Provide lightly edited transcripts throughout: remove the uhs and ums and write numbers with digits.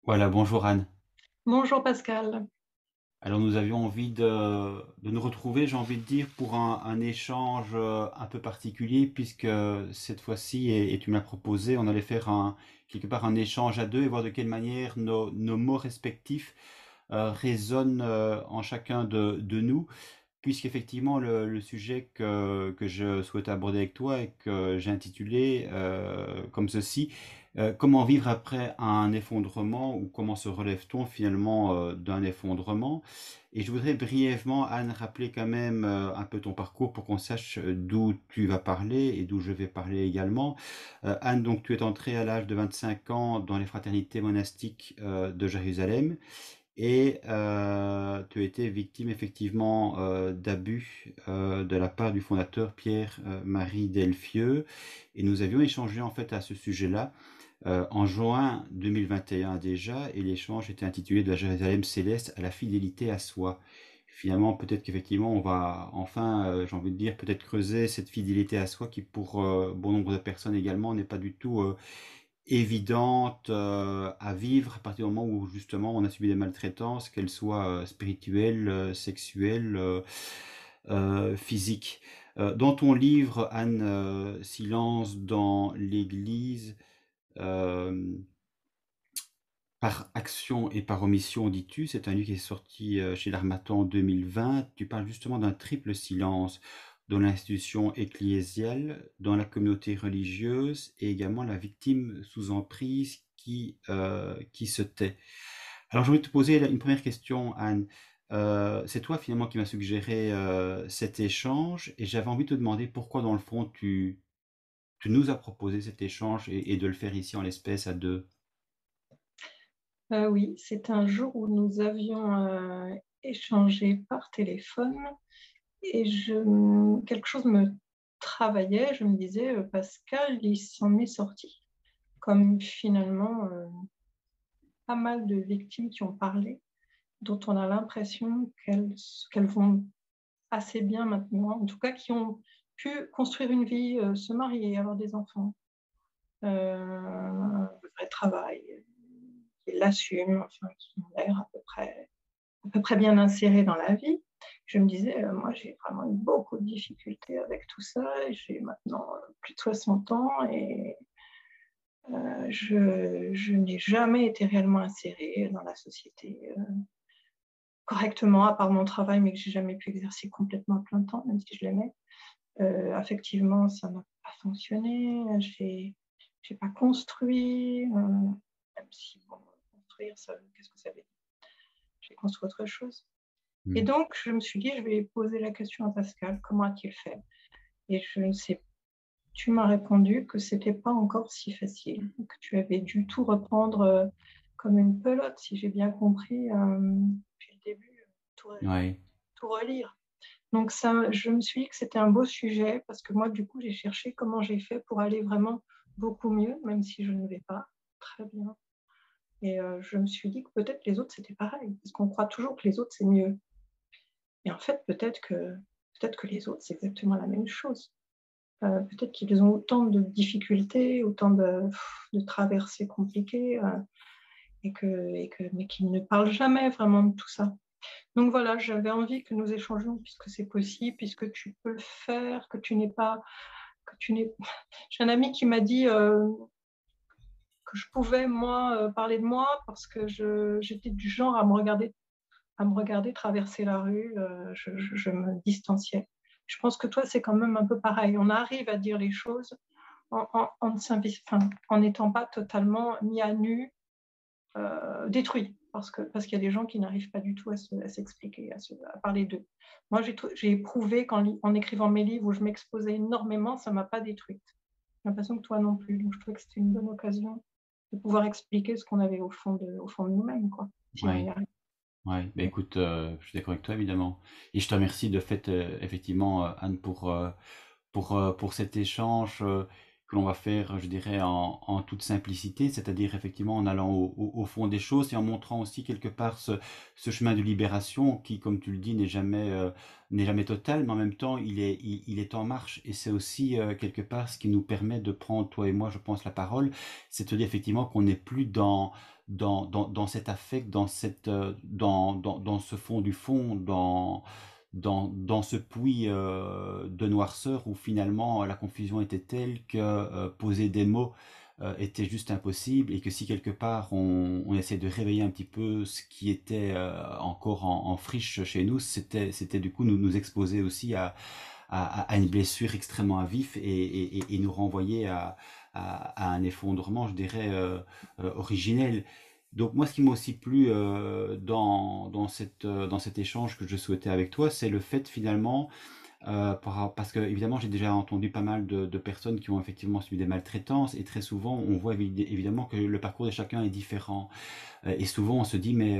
Voilà, bonjour Anne. Bonjour Pascal. Alors nous avions envie de nous retrouver, j'ai envie de dire, pour un échange un peu particulier, puisque cette fois-ci, et tu me l'as proposé, on allait faire quelque part un échange à deux et voir de quelle manière nos mots respectifs résonnent en chacun de nous. Puisqu'effectivement, le sujet que je souhaite aborder avec toi et que j'ai intitulé comme ceci, comment vivre après un effondrement ou comment se relève-t-on finalement d'un effondrement? Et je voudrais brièvement, Anne, rappeler quand même un peu ton parcours pour qu'on sache d'où tu vas parler et d'où je vais parler également. Anne, donc tu es entrée à l'âge de 25 ans dans les fraternités monastiques de Jérusalem. Et tu as été victime effectivement d'abus de la part du fondateur Pierre-Marie Delfieux. Et nous avions échangé en fait à ce sujet-là en juin 2021 déjà. Et l'échange était intitulé De la Jérusalem céleste à la fidélité à soi. Finalement, peut-être qu'effectivement, on va enfin, j'ai envie de dire, peut-être creuser cette fidélité à soi qui, pour bon nombre de personnes également, n'est pas du tout évidente à vivre à partir du moment où justement on a subi des maltraitances, qu'elles soient spirituelles, sexuelles, physiques. Dans ton livre, Anne, Silence dans l'Église, euh, par action et par omission, dis-tu, c'est un livre qui est sorti chez l'Harmattan en 2020. Tu parles justement d'un triple silence dans l'institution ecclésiale, dans la communauté religieuse et également la victime sous emprise qui se tait. Alors, j'ai envie de te poser une première question, Anne. C'est toi finalement qui m'as suggéré cet échange et j'avais envie de te demander pourquoi dans le fond tu nous as proposé cet échange et de le faire ici en l'espèce à deux. Oui, c'est un jour où nous avions échangé par téléphone et quelque chose me travaillait. Je me disais, Pascal, il s'en est sorti. Comme finalement, pas mal de victimes qui ont parlé, dont on a l'impression qu'elles vont assez bien maintenant, en tout cas qui ont pu construire une vie, se marier, avoir des enfants, un vrai travail, qui l'assument, enfin, qui ont l'air à peu près bien insérés dans la vie. Je me disais, moi, j'ai vraiment eu beaucoup de difficultés avec tout ça. J'ai maintenant plus de 60 ans et je n'ai jamais été réellement insérée dans la société correctement, à part mon travail, mais que j'ai jamais pu exercer complètement à plein temps, même si je l'aimais. Affectivement, ça n'a pas fonctionné. J'ai pas construit, même si, bon, construire, ça, qu'est-ce que ça veut dire? J'ai construit autre chose. Et Hmm. donc, je me suis dit, je vais poser la question à Pascal, comment a-t-il fait? Et je ne sais, tu m'as répondu que c'était pas encore si facile, que tu avais dû tout reprendre comme une pelote, si j'ai bien compris, depuis le début, tout, Ouais. tout relire. Donc ça, je me suis dit que c'était un beau sujet parce que moi, du coup, j'ai cherché comment j'ai fait pour aller vraiment beaucoup mieux, même si je ne vais pas très bien. Et je me suis dit que peut-être les autres, c'était pareil, parce qu'on croit toujours que les autres, c'est mieux. Et en fait, peut-être que les autres, c'est exactement la même chose. Peut-être qu'ils ont autant de difficultés, autant de traversées compliquées, mais qu'ils ne parlent jamais vraiment de tout ça. Donc voilà, j'avais envie que nous échangions puisque c'est possible, puisque tu peux le faire, que tu n'es pas, que tu n'es. J'ai un ami qui m'a dit que je pouvais moi parler de moi parce que j'étais du genre à me regarder traverser la rue, je me distanciais. Je pense que toi, c'est quand même un peu pareil. On arrive à dire les choses en n'étant pas totalement mis à nu, détruit. Parce qu'il y a des gens qui n'arrivent pas du tout à s'expliquer, à parler d'eux. Moi, j'ai éprouvé en écrivant mes livres où je m'exposais énormément, ça ne m'a pas détruite. J'ai l'impression que toi non plus. Donc, je trouvais que c'était une bonne occasion de pouvoir expliquer ce qu'on avait au fond de nous-mêmes, quoi, si on y Ouais. arrive. Ouais, bah écoute, je suis d'accord avec toi évidemment. Et je te remercie de fait effectivement Anne pour cet échange que l'on va faire, je dirais, en toute simplicité, c'est-à-dire effectivement en allant au fond des choses et en montrant aussi quelque part ce chemin de libération qui, comme tu le dis, n'est jamais total, mais en même temps, il est en marche. Et c'est aussi quelque part ce qui nous permet de prendre, toi et moi, je pense, la parole, c'est de dire effectivement qu'on n'est plus dans cet affect, dans ce fond du fond, dans ce puits de noirceur où finalement la confusion était telle que poser des mots était juste impossible et que si quelque part on essaie de réveiller un petit peu ce qui était encore en friche chez nous, c'était du coup nous exposer aussi à une blessure extrêmement à vif et nous renvoyer à un effondrement, je dirais, originel. Donc moi, ce qui m'a aussi plu dans cet échange que je souhaitais avec toi, c'est le fait finalement parce que évidemment j'ai déjà entendu pas mal de personnes qui ont effectivement subi des maltraitances et très souvent on voit évidemment que le parcours de chacun est différent. Et souvent, on se dit, mais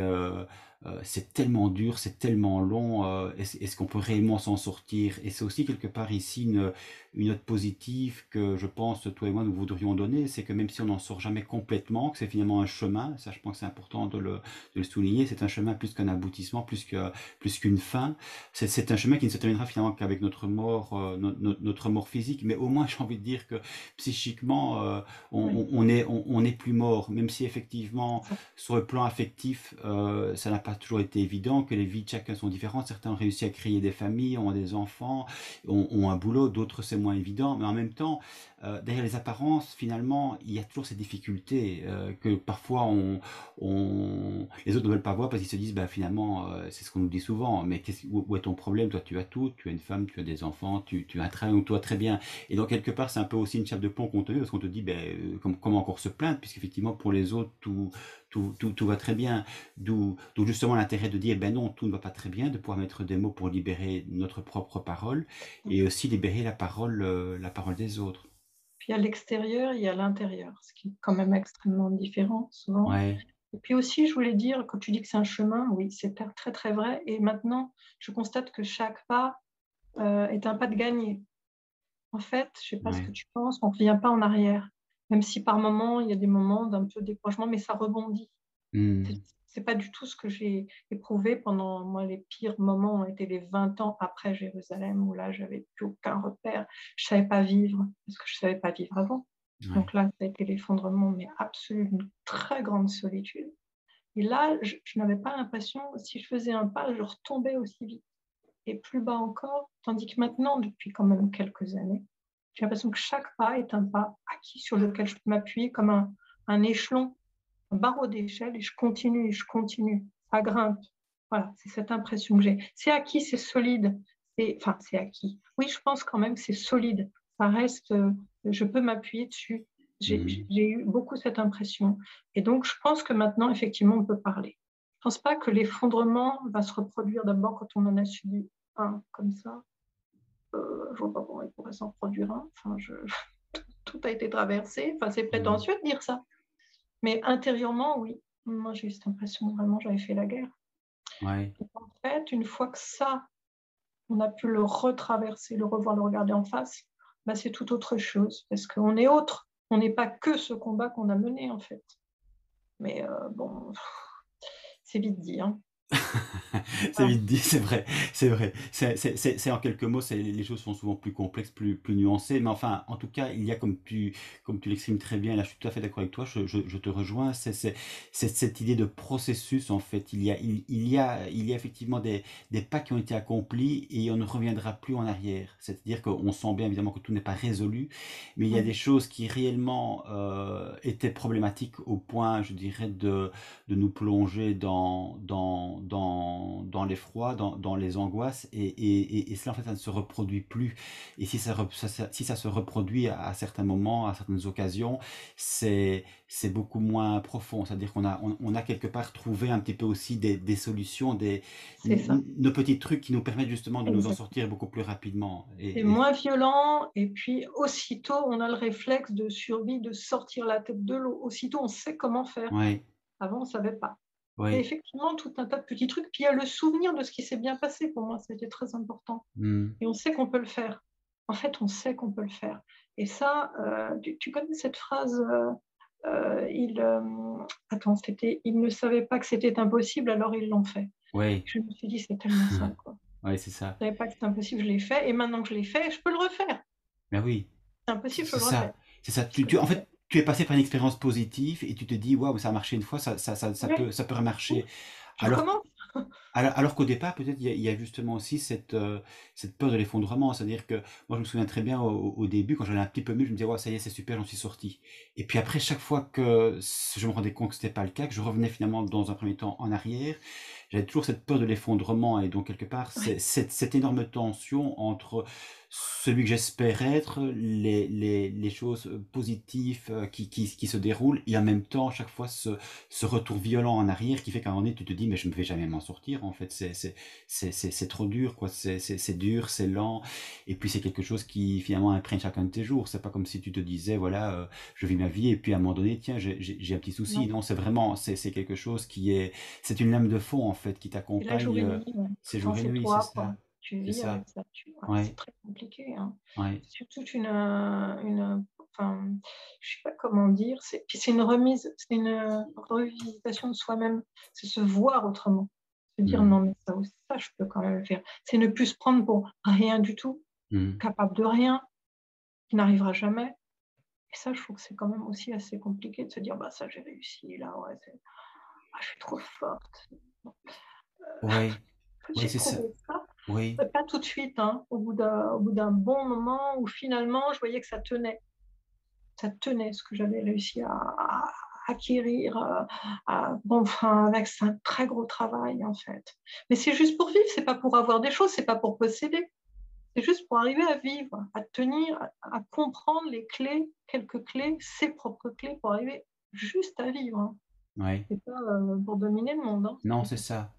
c'est tellement dur, c'est tellement long, est-ce qu'on peut réellement s'en sortir? Et c'est aussi quelque part ici une note positive que je pense, toi et moi, nous voudrions donner, c'est que même si on n'en sort jamais complètement, que c'est finalement un chemin, ça je pense que c'est important de le souligner, c'est un chemin plus qu'un aboutissement, plus qu'une fin. C'est un chemin qui ne se terminera finalement qu'avec notre mort, notre mort physique, mais au moins j'ai envie de dire que psychiquement, Oui, on est plus mort, même si effectivement c'est ça. sur le plan affectif, ça n'a pas toujours été évident, que les vies de chacun sont différentes. Certains ont réussi à créer des familles, ont des enfants, ont un boulot, d'autres c'est moins évident. Mais en même temps, derrière les apparences, finalement, il y a toujours ces difficultés que parfois les autres ne veulent pas voir parce qu'ils se disent, bah, finalement, c'est ce qu'on nous dit souvent, mais où est ton problème? Toi, tu as tout, tu as une femme, tu as des enfants, tu as un travail, donc toi, très bien. Et donc, quelque part, c'est un peu aussi une chape de plomb qu'on te met parce qu'on te dit, ben, comment encore se plaindre, puisqu'effectivement, pour les autres, tout va très bien. D'où justement l'intérêt de dire, ben non, tout ne va pas très bien, de pouvoir mettre des mots pour libérer notre propre parole et aussi libérer la parole des autres. Puis à l'extérieur, il y a l'intérieur, ce qui est quand même extrêmement différent souvent. Ouais, Et puis aussi, je voulais dire, quand tu dis que c'est un chemin, oui, c'est très très vrai. Et maintenant, je constate que chaque pas est un pas de gagné. En fait, je ne sais pas ce ouais. que tu penses, on ne revient pas en arrière. Même si par moments, il y a des moments d'un peu décrochement, mais ça rebondit. Hmm, C'est pas du tout ce que j'ai éprouvé pendant moi. Les pires moments ont été les 20 ans après Jérusalem, où là, j'avais plus aucun repère. Je savais pas vivre, parce que je savais pas vivre avant. ouais, Donc là, ça a été l'effondrement, mais absolu, une très grande solitude. Et là, je n'avais pas l'impression, si je faisais un pas, je retombais aussi vite. Et plus bas encore, tandis que maintenant, depuis quand même quelques années, j'ai l'impression que chaque pas est un pas acquis sur lequel je peux m'appuyer comme un échelon, un barreau d'échelle, et je continue, et je continue. Ça grimpe. Voilà, c'est cette impression que j'ai. C'est acquis, c'est solide. Enfin, c'est acquis. Oui, je pense quand même que c'est solide. Ça reste, je peux m'appuyer dessus. hmm. J'ai eu beaucoup cette impression. Et donc, je pense que maintenant, effectivement, on peut parler. Je ne pense pas que l'effondrement va se reproduire d'abord quand on en a subi un comme ça. Je ne vois pas comment il pourrait s'en produire un. Enfin, tout a été traversé. Enfin, c'est Hmm. prétentieux de dire ça. Mais intérieurement, oui. Moi, j'ai eu cette impression vraiment j'avais fait la guerre. Ouais. Et en fait, une fois que ça, on a pu le retraverser, le revoir, le regarder en face, bah, c'est tout autre chose. Parce qu'on est autre. On n'est pas que ce combat qu'on a mené, en fait. Mais bon, c'est vite dit. Hein. C'est Voilà. vite dit, c'est vrai, c'est vrai. C'est en quelques mots, les choses sont souvent plus complexes, plus nuancées, mais enfin, en tout cas, il y a comme tu l'exprimes très bien, là, je suis tout à fait d'accord avec toi, je te rejoins, c'est cette idée de processus, en fait. Il y a effectivement des pas qui ont été accomplis et on ne reviendra plus en arrière. C'est-à-dire qu'on sent bien évidemment que tout n'est pas résolu, mais il y a Ouais. des choses qui réellement étaient problématiques au point, je dirais, de nous plonger dans l'effroi, dans les angoisses, et cela en fait ça ne se reproduit plus. Et si si ça se reproduit à certains moments, à certaines occasions, c'est beaucoup moins profond. C'est-à-dire on a quelque part trouvé un petit peu aussi des solutions, C'est ça. nos petits trucs qui nous permettent justement de nous en Exact. sortir beaucoup plus rapidement. C'est moins violent et puis aussitôt on a le réflexe de survie de sortir la tête de l'eau. Aussitôt on sait comment faire. Ouais, Avant on ne savait pas. Et ouais, effectivement tout un tas de petits trucs. Puis il y a le souvenir de ce qui s'est bien passé pour moi, c'était très important. hmm, Et on sait qu'on peut le faire. En fait, on sait qu'on peut le faire. Et ça, tu connais cette phrase, il, attends, c'était: «Ils ne savaient pas que c'était impossible, alors ils l'ont fait». Oui, Je me suis dit: «C'est tellement ça, quoi. ouais, c'est ça. Je savais pas que c'était impossible, je l'ai fait et maintenant que je l'ai fait, je peux le refaire. Ben oui, C'est impossible, je c'est le refais». ça, c'est ça. Parce que En fait, tu es passé par une expérience positive et tu te dis: «Waouh, ça a marché une fois, ouais, ça peut oui, remarcher». je Alors recommence. alors qu'au départ, peut-être, il y a justement aussi cette peur de l'effondrement. C'est-à-dire que moi, je me souviens très bien au début, quand j'allais un petit peu mieux, je me disais: «Ouais, ça y est, c'est super, j'en suis sorti». Et puis après, chaque fois que je me rendais compte que c'était pas le cas, que je revenais finalement dans un premier temps en arrière, j'avais toujours cette peur de l'effondrement et donc quelque part, c'est Ouais, cette énorme tension entre celui que j'espère être, les choses, positives, qui se déroulent et en même temps, chaque fois, ce retour violent en arrière qui fait qu'à un moment donné, tu te dis: «Mais je ne vais jamais m'en sortir, en fait, c'est trop dur, quoi, c'est dur, c'est lent» et puis c'est quelque chose qui finalement imprègne chacun de tes jours. C'est pas comme si tu te disais: «Voilà, je vis ma vie et puis à un moment donné, tiens, j'ai un petit souci». non, Non, c'est vraiment c'est quelque chose qui est c'est une lame de fond, en fait, qui c'est là jour t'accompagne, et nuit, ouais. c'est Quand jour et c'est nuit, c'est toi, quoi. ça, Tu c'est vis ça. avec ça, tu ouais, c'est Ouais, très compliqué, hein. ouais. C'est toute une, enfin, je sais pas comment dire, c'est une remise, c'est une, revisitation de soi-même. C'est se voir autrement. Se dire: Mmh. «Non, mais ça aussi, ça, je peux quand même le faire». C'est ne plus se prendre pour rien du tout, Mmh. capable de rien, qui n'arrivera jamais. Et ça, je trouve que c'est quand même aussi assez compliqué de se dire: «Bah, ça, j'ai réussi, là, ouais, c'est ah, je suis trop forte». Ouais, ouais, J'ai c'est ça. trouvé ça, Oui. pas tout de suite, hein, au bout d'un bon moment où finalement je voyais que ça tenait ce que j'avais réussi à acquérir, bon, enfin, avec c'est un très gros travail, en fait. Mais c'est juste pour vivre, c'est pas pour avoir des choses, c'est pas pour posséder. C'est juste pour arriver à vivre, à tenir, à comprendre les clés, quelques clés, ses propres clés pour arriver juste à vivre, hein. Ouais. C'est pas, pour dominer le monde, hein, c'est Non, pas c'est du tout ça. ça.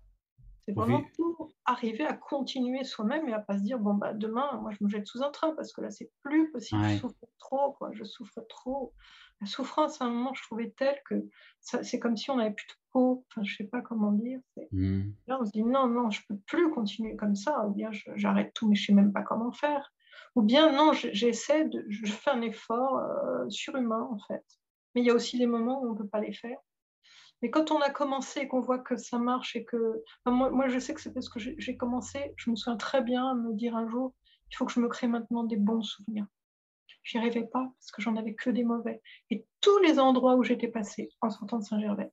C'est Pour vraiment vivre pour arriver à continuer soi-même et à pas se dire: «Bon, bah, demain, moi, je me jette sous un train parce que là, c'est plus possible, je ouais. souffre trop, quoi, je souffre trop». La souffrance, à un moment, je trouvais telle que ça c'est comme si on n'avait plus de peau, enfin, je sais pas comment dire, c'est Mmh. là, on se dit: «Non, non, je peux plus continuer comme ça, ou bien j'arrête tout, mais je sais même pas comment faire». Ou bien non, j'essaie de je fais un effort, surhumain, en fait. Mais il y a aussi des moments où on peut pas les faire. Mais quand on a commencé et qu'on voit que ça marche et que enfin moi je sais que c'est parce que j'ai commencé, je me souviens très bien me dire un jour: «Il faut que je me crée maintenant des bons souvenirs». J'y arrivais pas parce que j'en avais que des mauvais et tous les endroits où j'étais passée en sortant de Saint-Gervais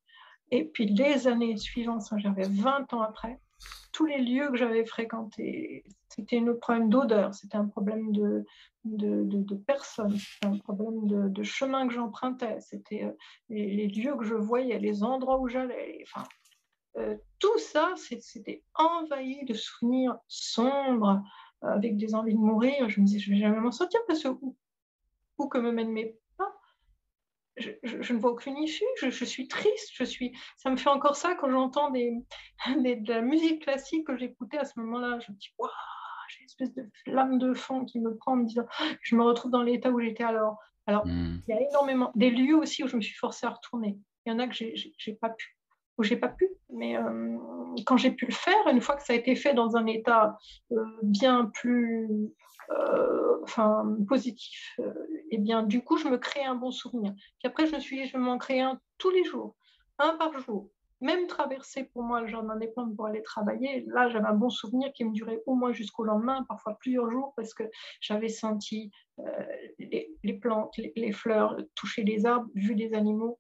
et puis les années suivantes, Saint-Gervais, 20 ans après, tous les lieux que j'avais fréquentés, c'était un problème d'odeur, c'était un problème de personnes, c'était un problème de chemin que j'empruntais, c'était, les lieux que je voyais, les endroits où j'allais, enfin, tout ça, c'était envahi de souvenirs sombres, avec des envies de mourir. Je me disais: «Je vais jamais m'en sortir parce que où que me mènent mes pas, je ne vois aucune issue, je suis triste, je suis ça me fait encore ça quand j'entends des de la musique classique que j'écoutais à ce moment-là. Je me dis: «Waouh!» j'ai une espèce de flamme de fond qui me prend en me disant je me retrouve dans l'état où j'étais alors. Alors, Mmh. il y a énormément des lieux aussi où je me suis forcée à retourner. Il y en a que j'ai pas pu, où j'ai pas pu, mais quand j'ai pu le faire, une fois que ça a été fait dans un état, bien plus, enfin positif, et bien du coup, je me crée un bon souvenir. Puis après, je me suis dit: «Je vais m'en créer un tous les jours, un par jour». Même traverser pour moi le jardin des plantes pour aller travailler, là, j'avais un bon souvenir qui me durait au moins jusqu'au lendemain, parfois plusieurs jours, parce que j'avais senti, les plantes, les fleurs, toucher les arbres, vu les animaux,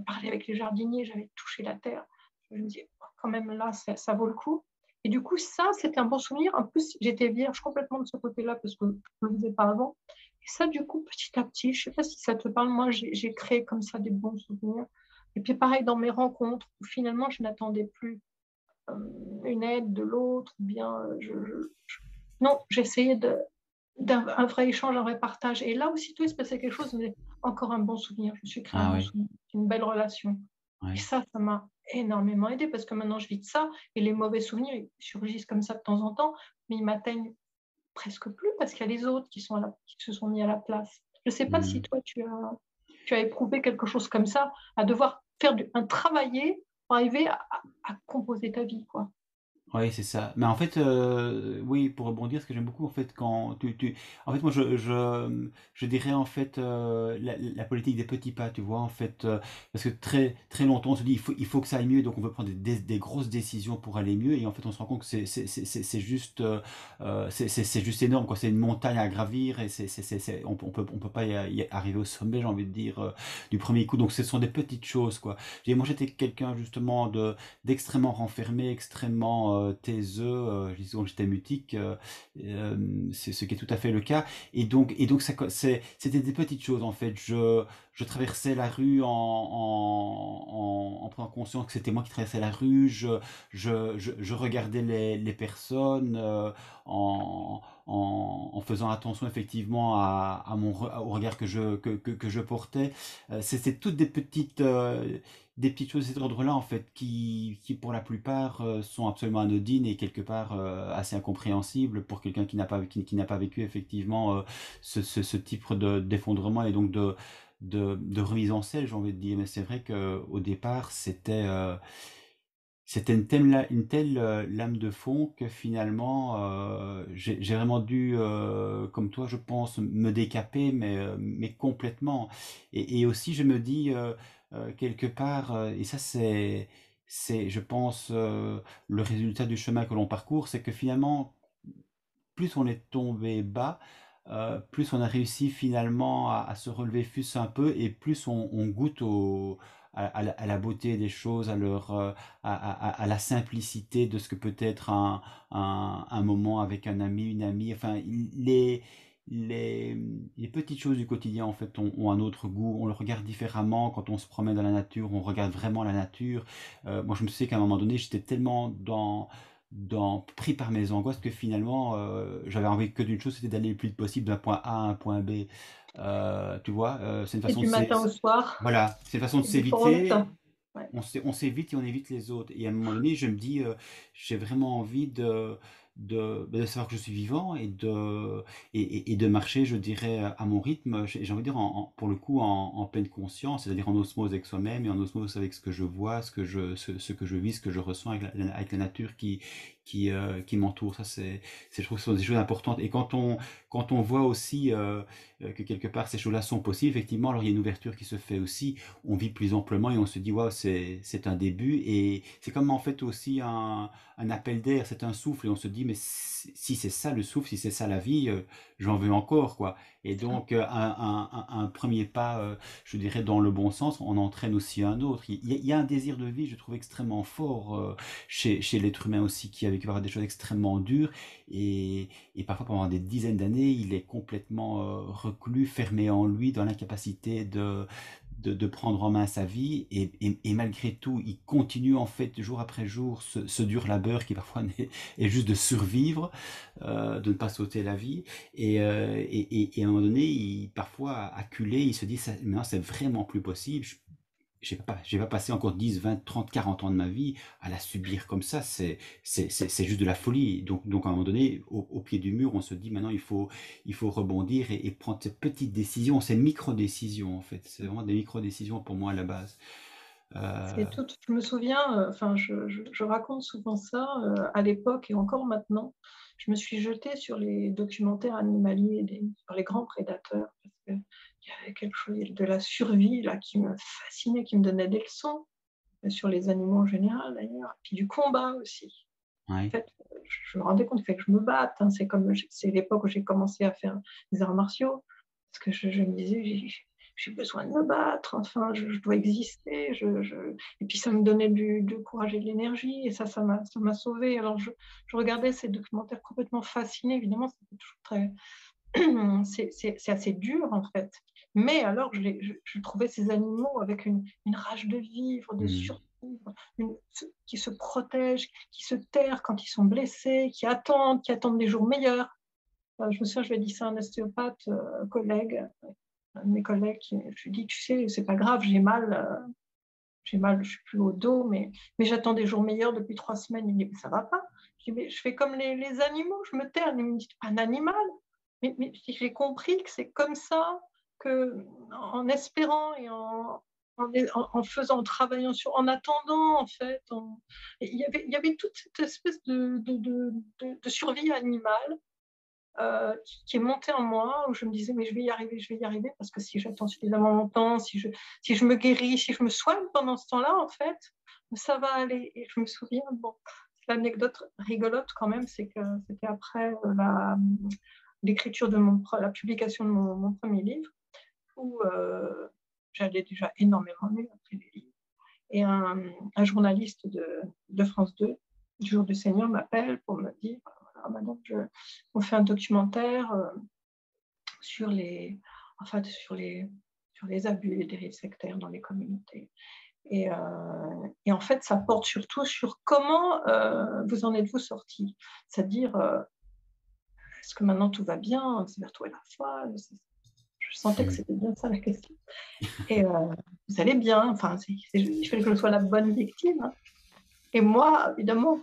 parler avec les jardiniers, j'avais touché la terre. Je me dis: «Oh, quand même là, ça vaut le coup». Et du coup, ça, c'était un bon souvenir. En plus, j'étais vierge complètement de ce côté-là parce que je ne le faisais pas avant. Et ça, du coup, petit à petit, je ne sais pas si ça te parle, moi, j'ai créé comme ça des bons souvenirs. Et puis pareil dans mes rencontres, où finalement je n'attendais plus, une aide de l'autre ou bien, non, j'essayais un vrai échange, un vrai partage et là aussitôt il se passait quelque chose, mais encore un bon souvenir. Je me suis créé un Ah bon oui, souvenir, une belle relation et ouais. ça m'a énormément aidée parce que maintenant je vis de ça et les mauvais souvenirs, ils surgissent comme ça de temps en temps, mais ils m'atteignent presque plus parce qu'il y a les autres qui se sont mis à la place. Je ne sais pas si Mmh. toi tu as éprouvé quelque chose comme ça, à devoir faire un travailler pour arriver à composer ta vie, quoi. Oui, c'est ça. Mais en fait, oui, pour rebondir, ce que j'aime beaucoup, en fait, en fait, moi, je dirais, en fait, la politique des petits pas, tu vois, en fait, parce que très longtemps, on se dit, il faut que ça aille mieux, donc on veut prendre des grosses décisions pour aller mieux, et en fait, on se rend compte que c'est juste, c'est juste énorme, quoi. C'est une montagne à gravir, et on peut pas y arriver au sommet, j'ai envie de dire, du premier coup. Donc, ce sont des petites choses, quoi. Moi, j'étais quelqu'un, justement, d'extrêmement renfermé, extrêmement taiseux. Je disais que j'étais mutique, c'est ce qui est tout à fait le cas. Et donc c'était des petites choses en fait. Je traversais la rue en prenant conscience que c'était moi qui traversais la rue. Je regardais les personnes en faisant attention effectivement au regard que je portais. C'est toutes des petites choses de cet ordre-là, en fait, qui pour la plupart, sont absolument anodines et quelque part assez incompréhensibles pour quelqu'un qui n'a pas vécu effectivement ce type d'effondrement et donc de remise en selle, j'ai envie de dire. Mais c'est vrai qu'au départ, c'était une telle lame de fond que finalement, j'ai vraiment dû, comme toi, je pense, me décaper, mais complètement. Et aussi, je me dis, quelque part, et ça, je pense, le résultat du chemin que l'on parcourt, c'est que finalement, plus on est tombé bas, plus on a réussi finalement à se relever fût-ce un peu, et plus on goûte à la beauté des choses, à la simplicité de ce que peut être un moment avec un ami, une amie. Enfin, les, les petites choses du quotidien, en fait, ont un autre goût. On le regarde différemment quand on se promène dans la nature, on regarde vraiment la nature. Moi, je me souviens qu'à un moment donné, j'étais tellement pris par mes angoisses que finalement j'avais envie que d'une chose, c'était d'aller le plus vite possible d'un point A à un point B. Tu vois, c'est une Et façon du matin au soir, voilà, c'est une façon de c'est différent. s'éviter. Ouais. On s'évite et on évite les autres. Et à un moment donné, je me dis, j'ai vraiment envie de savoir que je suis vivant et de marcher, je dirais, à mon rythme. J'ai envie de dire, pour le coup, en pleine conscience, c'est-à-dire en osmose avec soi-même et en osmose avec ce que je vois, ce que je vis, ce que je ressens avec la nature qui m'entoure. Ça, je trouve que ce sont des choses importantes. Et quand on voit aussi que quelque part ces choses-là sont possibles, effectivement, alors il y a une ouverture qui se fait aussi, on vit plus amplement et on se dit waouh, c'est un début, et c'est comme en fait aussi un appel d'air, c'est un souffle, et on se dit mais si c'est ça le souffle, si c'est ça la vie, j'en veux encore, quoi. Et donc un premier pas, je dirais dans le bon sens, on entraîne aussi un autre. Il y a un désir de vie, je trouve extrêmement fort chez l'être humain aussi, qui a vécu par des choses extrêmement dures, et parfois pendant des dizaines d'années il est complètement reclus, fermé en lui, dans l'incapacité de prendre en main sa vie, et malgré tout il continue en fait jour après jour ce dur labeur qui parfois est juste de survivre, de ne pas sauter la vie, et à un moment donné parfois acculé, il se dit ça, maintenant c'est vraiment plus possible. J'ai pas passé encore 10, 20, 30, 40 ans de ma vie à la subir comme ça. C'est juste de la folie. Donc à un moment donné, au pied du mur, on se dit maintenant il faut rebondir et prendre ces petites décisions, ces micro-décisions en fait. C'est vraiment des micro-décisions pour moi à la base. Euh, C'est tout. Je me souviens, enfin, je raconte souvent ça à l'époque et encore maintenant. Je me suis jetée sur les documentaires animaliers, sur les grands prédateurs, parce qu'il y avait quelque chose de la survie là qui me fascinait, qui me donnait des leçons sur les animaux en général d'ailleurs, puis du combat aussi. En ouais. fait, je me rendais compte qu'il fallait que je me batte. Hein. C'est l'époque où j'ai commencé à faire des arts martiaux, parce que je me disais, j'ai besoin de me battre, enfin, je dois exister. Et puis ça me donnait du courage et de l'énergie, et ça m'a sauvée. Alors je regardais ces documentaires complètement fascinés, évidemment, c'était toujours très... c'est assez dur en fait. Mais alors, je trouvais ces animaux avec une rage de vivre, de Mhm. survivre, qui se protègent, qui se terrent quand ils sont blessés, qui attendent des jours meilleurs. Je me souviens, je lui ai dit ça à un ostéopathe, collègue, un de mes collègues, je lui ai dit, tu sais, c'est pas grave, j'ai mal, je suis plus au dos, mais j'attends des jours meilleurs depuis 3 semaines. Il me dit, mais ça va pas. Je dis, mais je fais comme les animaux, je me terre. Il me dit, un animal. Mais j'ai compris que c'est comme ça, que en espérant et en travaillant en attendant, en fait. Il y avait toute cette espèce de survie animale qui est montée en moi, où je me disais, mais je vais y arriver, parce que si j'attends suffisamment longtemps, si je me guéris, si je me soigne pendant ce temps-là, en fait, ça va aller. Et je me souviens, bon, l'anecdote rigolote quand même, c'est que c'était après l'écriture la publication de mon premier livre, où j'allais déjà énormément mieux après les livres. Et un journaliste de France 2, du Jour du Seigneur, m'appelle pour me dire, voilà, madame, on fait un documentaire sur enfin, sur les abus et les dérives sectaires dans les communautés. Et en fait, ça porte surtout sur comment vous en êtes-vous sorti. C'est-à-dire, est-ce que maintenant tout va bien? C'est vers toi et la foi? Je sentais que c'était bien ça la question. Et vous allez bien, enfin, il fallait que je sois la bonne victime. Et moi, évidemment,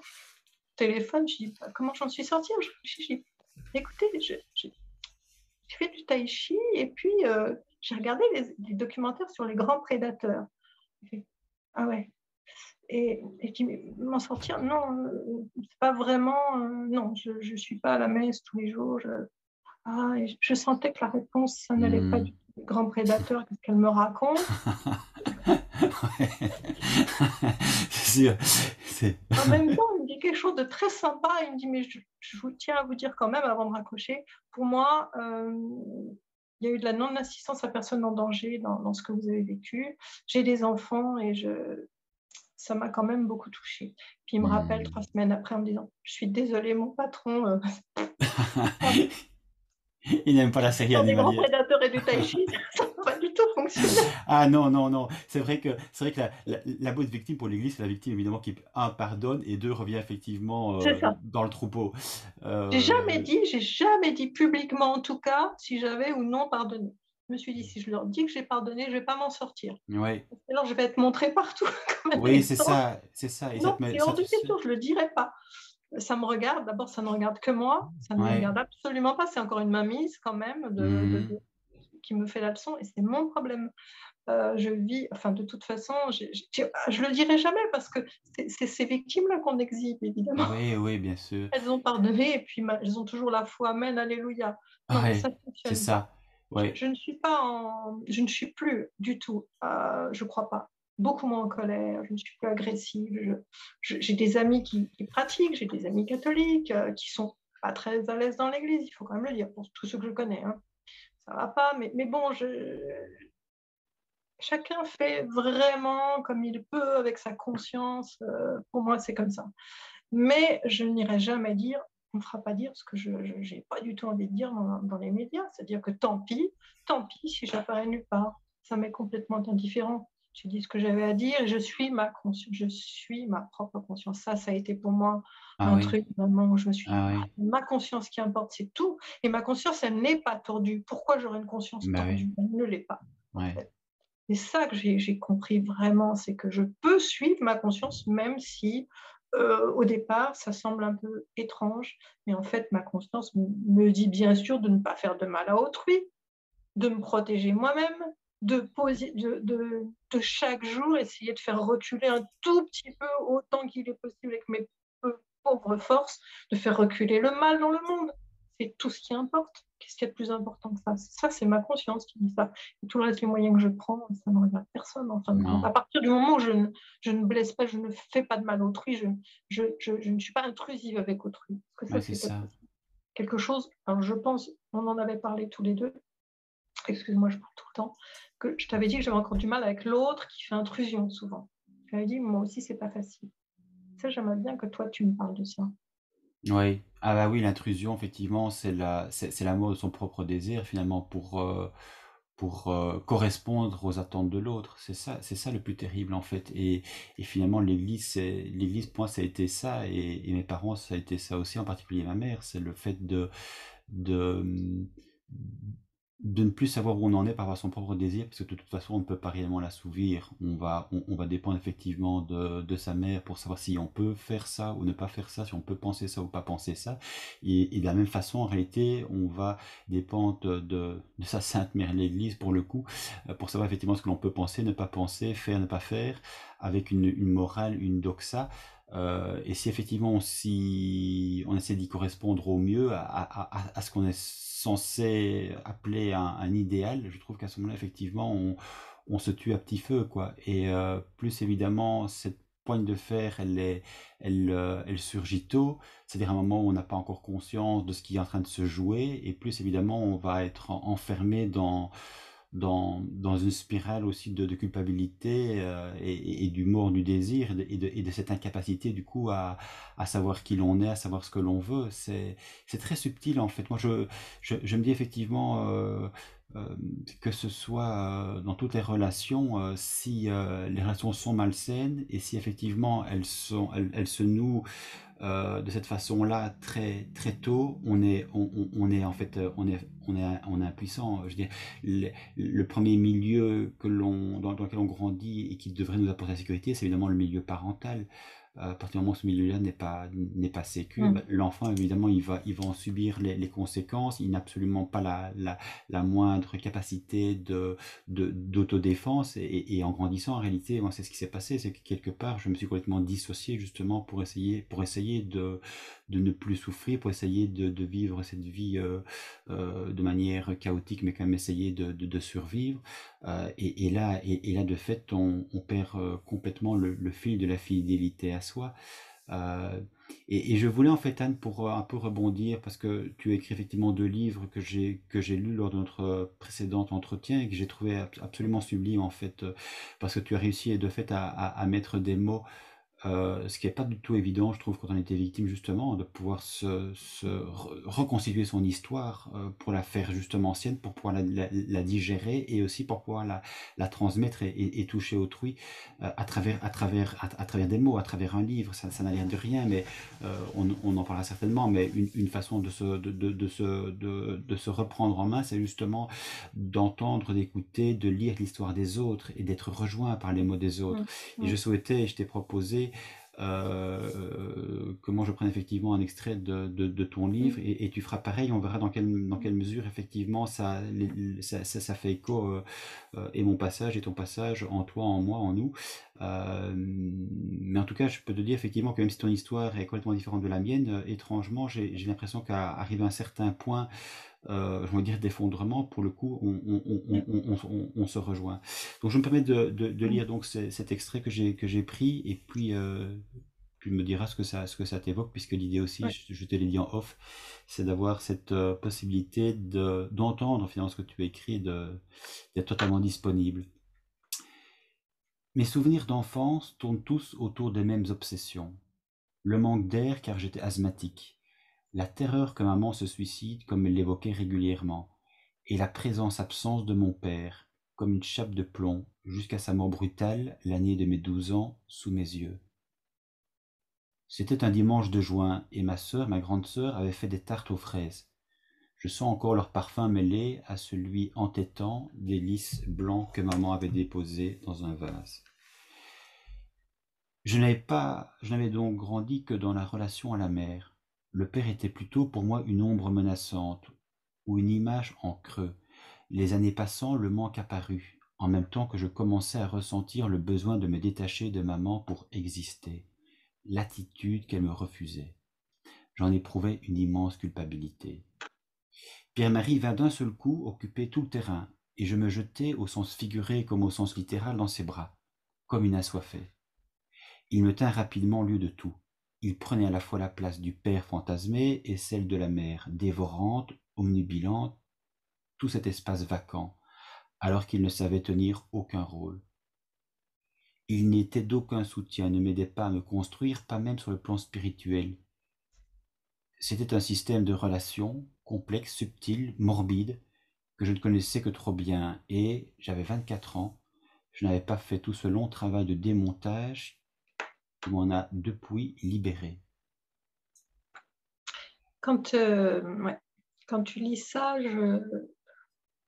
téléphone, je dis, comment j'en suis sortie? Je dis, écoutez, j'ai fait du tai chi et puis j'ai regardé les documentaires sur les grands prédateurs. Ah ouais. Et je dis, mais m'en sortir? Non, c'est pas vraiment, non, je ne suis pas à la messe tous les jours. Et je sentais que la réponse, ça n'allait pas du tout. Les grands prédateurs, qu'est-ce qu'elle me raconte? C'est sûr. En même temps, il me dit quelque chose de très sympa. Il me dit, mais je vous tiens à vous dire quand même, avant de raccrocher, pour moi, il y a eu de la non-assistance à personne en danger dans ce que vous avez vécu. J'ai des enfants et ça m'a quand même beaucoup touchée. Puis il me rappelle 3 semaines après en me disant, je suis désolée, mon patron, Il n'aime pas la série dans des grands animalière. prédateurs et du tai chi, ça n'a pas du tout fonctionné. Ah non, non, non. C'est vrai que la bonne victime pour l'Église, c'est la victime évidemment qui, un, pardonne et deux, revient effectivement C'est ça. dans le troupeau. J'ai Euh, jamais dit publiquement en tout cas si j'avais ou non pardonné. Je me suis dit, si je leur dis que j'ai pardonné, je ne vais pas m'en sortir. ouais. Alors je vais être montrée partout comme un Oui, c'est exemple. ça, c'est ça. Et ça Non, te met, c'est ça hors te... de question, je ne le dirai pas. Ça me regarde, d'abord ça ne regarde que moi, ça ne me Ouais. regarde absolument pas, c'est encore une mainmise quand même Mhm. qui me fait la leçon et c'est mon problème. Je vis, enfin de toute façon, je ne le dirai jamais parce que c'est ces victimes-là qu'on exhibe évidemment. Oui, oui, bien sûr. Elles ont pardonné et puis elles ont toujours la foi, amen, alléluia. Non, Ouais, ça ne c'est fonctionne pas. ça. Ouais. Je ne suis plus du tout, je crois pas, beaucoup moins en colère, je ne suis plus agressive. J'ai des amis qui pratiquent, j'ai des amis catholiques qui sont pas très à l'aise dans l'église, il faut quand même le dire, pour tous ceux que je connais. Hein. Ça va pas, mais bon, chacun fait vraiment comme il peut avec sa conscience. Pour moi, c'est comme ça. Mais je n'irai jamais dire, on ne fera pas dire ce que je n'ai pas du tout envie de dire dans les médias. C'est-à-dire que tant pis si j'apparais nulle part. Ça m'est complètement indifférent. J'ai dit ce que j'avais à dire et je suis ma conscience, je suis ma propre conscience. Ça a été pour moi Ah un oui, truc vraiment où je me suis dit, ah oui. ma conscience qui importe, c'est tout. Et ma conscience, elle n'est pas tordue. Pourquoi j'aurais une conscience Bah oui, tordue? Elle ne l'est pas, en ouais. fait. C'est ça que j'ai compris vraiment, c'est que je peux suivre ma conscience même si au départ ça semble un peu étrange, mais en fait ma conscience me dit bien sûr de ne pas faire de mal à autrui, de me protéger moi-même, de chaque jour essayer de faire reculer un tout petit peu autant qu'il est possible avec mes pauvres forces, de faire reculer le mal dans le monde. C'est tout ce qui importe. Qu'est-ce qu'il y a de plus important que ça? Ça, c'est ma conscience qui dit ça. Et tout le reste, les moyens que je prends, ça ne regarde personne en fin de compte. Non. À partir du moment où je ne blesse pas, je ne fais pas de mal à autrui, je ne suis pas intrusive avec autrui. Parce que Ouais, ça, c'est c'est ça. quelque chose, alors je pense, on en avait parlé tous les deux, excuse-moi, je parle tout le temps, que je t'avais dit que j'avais encore du mal avec l'autre qui fait intrusion souvent. Je t'avais dit, moi aussi, c'est pas facile. Ça, j'aimerais bien que toi, tu me parles de ça. Oui. Ah bah oui, l'intrusion, effectivement, c'est la mort de son propre désir, finalement, pour correspondre aux attentes de l'autre. C'est ça le plus terrible, en fait. Et finalement, l'Église, pour moi, ça a été ça, et mes parents, ça a été ça aussi, en particulier ma mère. C'est le fait de, de ne plus savoir où on en est par rapport à son propre désir, parce que de toute façon, on ne peut pas réellement l'assouvir. On va dépendre effectivement de sa mère pour savoir si on peut faire ça ou ne pas faire ça, si on peut penser ça ou pas penser ça. Et de la même façon, en réalité, on va dépendre de sa sainte mère l'Église, pour le coup, pour savoir effectivement ce que l'on peut penser, ne pas penser, faire, ne pas faire, avec une morale, une doxa. Et si effectivement on essaie d'y correspondre au mieux à ce qu'on est censé appeler un idéal, je trouve qu'à ce moment-là, effectivement, on se tue à petit feu, quoi. Et plus évidemment, cette poigne de fer, elle surgit tôt, c'est-à-dire à un moment où on n'a pas encore conscience de ce qui est en train de se jouer, et plus évidemment, on va être enfermé dans une spirale aussi de culpabilité et du mort du désir et de cette incapacité du coup à savoir qui l'on est, à savoir ce que l'on veut. C'est très subtil en fait. Moi je me dis effectivement euh, que ce soit dans toutes les relations, si les relations sont malsaines et si effectivement elles se nouent de cette façon-là très très tôt, on est en fait on est impuissant. Je veux dire, le premier milieu dans lequel on grandit et qui devrait nous apporter la sécurité, c'est évidemment le milieu parental. À partir du moment où ce milieu-là n'est pas sécu, bah, Mm. l'enfant évidemment il va en subir les conséquences. Il n'a absolument pas la moindre capacité d'autodéfense et en grandissant en réalité, moi c'est ce qui s'est passé, c'est que quelque part je me suis complètement dissocié justement pour essayer de ne plus souffrir, pour essayer de vivre cette vie de manière chaotique, mais quand même essayer de survivre. Et là, de fait, on perd complètement le fil de la fidélité à soi. Euh, et je voulais en fait, Anne, pour un peu rebondir, parce que tu as écrit effectivement 2 livres que j'ai lus lors de notre précédent entretien et que j'ai trouvé absolument sublime en fait, parce que tu as réussi de fait à mettre des mots ce qui n'est pas du tout évident, je trouve, quand on était victime, justement, de pouvoir reconstituer son histoire pour la faire justement sienne, pour pouvoir la digérer et aussi pour pouvoir la transmettre et toucher autrui à travers des mots, à travers un livre. Ça n'a l'air de rien, mais on en parlera certainement. Mais une façon de se reprendre en main, c'est justement d'entendre, d'écouter, de lire l'histoire des autres et d'être rejoint par les mots des autres. Mm. Et je Mm. souhaitais, et je t'ai proposé que moi je prenne effectivement un extrait de ton livre Mm. et tu feras pareil, on verra dans quelle mesure effectivement ça fait écho et mon passage et ton passage en toi, en moi, en nous. Mais en tout cas, je peux te dire effectivement que même si ton histoire est complètement différente de la mienne, étrangement, j'ai l'impression qu'à arriver à un certain point je veux dire d'effondrement, pour le coup, on se rejoint. Donc je me permets de Mm. lire donc cet extrait que j'ai pris, et puis tu me diras ce que ça t'évoque, puisque l'idée aussi, Ouais. je te l'ai dit en off, c'est d'avoir cette possibilité d'entendre finalement ce que tu écris, d'être totalement disponible. Mes souvenirs d'enfance tournent tous autour des mêmes obsessions. Le manque d'air car j'étais asthmatique, la terreur que maman se suicide comme elle l'évoquait régulièrement, et la présence-absence de mon père, comme une chape de plomb, jusqu'à sa mort brutale, l'année de mes 12 ans, sous mes yeux. C'était un dimanche de juin, et ma grande sœur, avait fait des tartes aux fraises. Je sens encore leur parfum mêlé à celui entêtant des lys blancs que maman avait déposés dans un vase. Je n'avais donc grandi que dans la relation à la mère. Le père était plutôt pour moi une ombre menaçante, ou une image en creux. Les années passant, le manque apparut, en même temps que je commençais à ressentir le besoin de me détacher de maman pour exister, l'attitude qu'elle me refusait. J'en éprouvais une immense culpabilité. Pierre-Marie vint d'un seul coup occuper tout le terrain, et je me jetai au sens figuré comme au sens littéral dans ses bras, comme une assoiffée. Il me tint rapidement lieu de tout. Il prenait à la fois la place du père fantasmé et celle de la mère, dévorante, omnubilante, tout cet espace vacant, alors qu'il ne savait tenir aucun rôle. Il n'était d'aucun soutien, ne m'aidait pas à me construire, pas même sur le plan spirituel. C'était un système de relations, complexe, subtil, morbide, que je ne connaissais que trop bien, et j'avais 24 ans, je n'avais pas fait tout ce long travail de démontage qui m'en a depuis libéré. Ouais. Quand tu lis ça,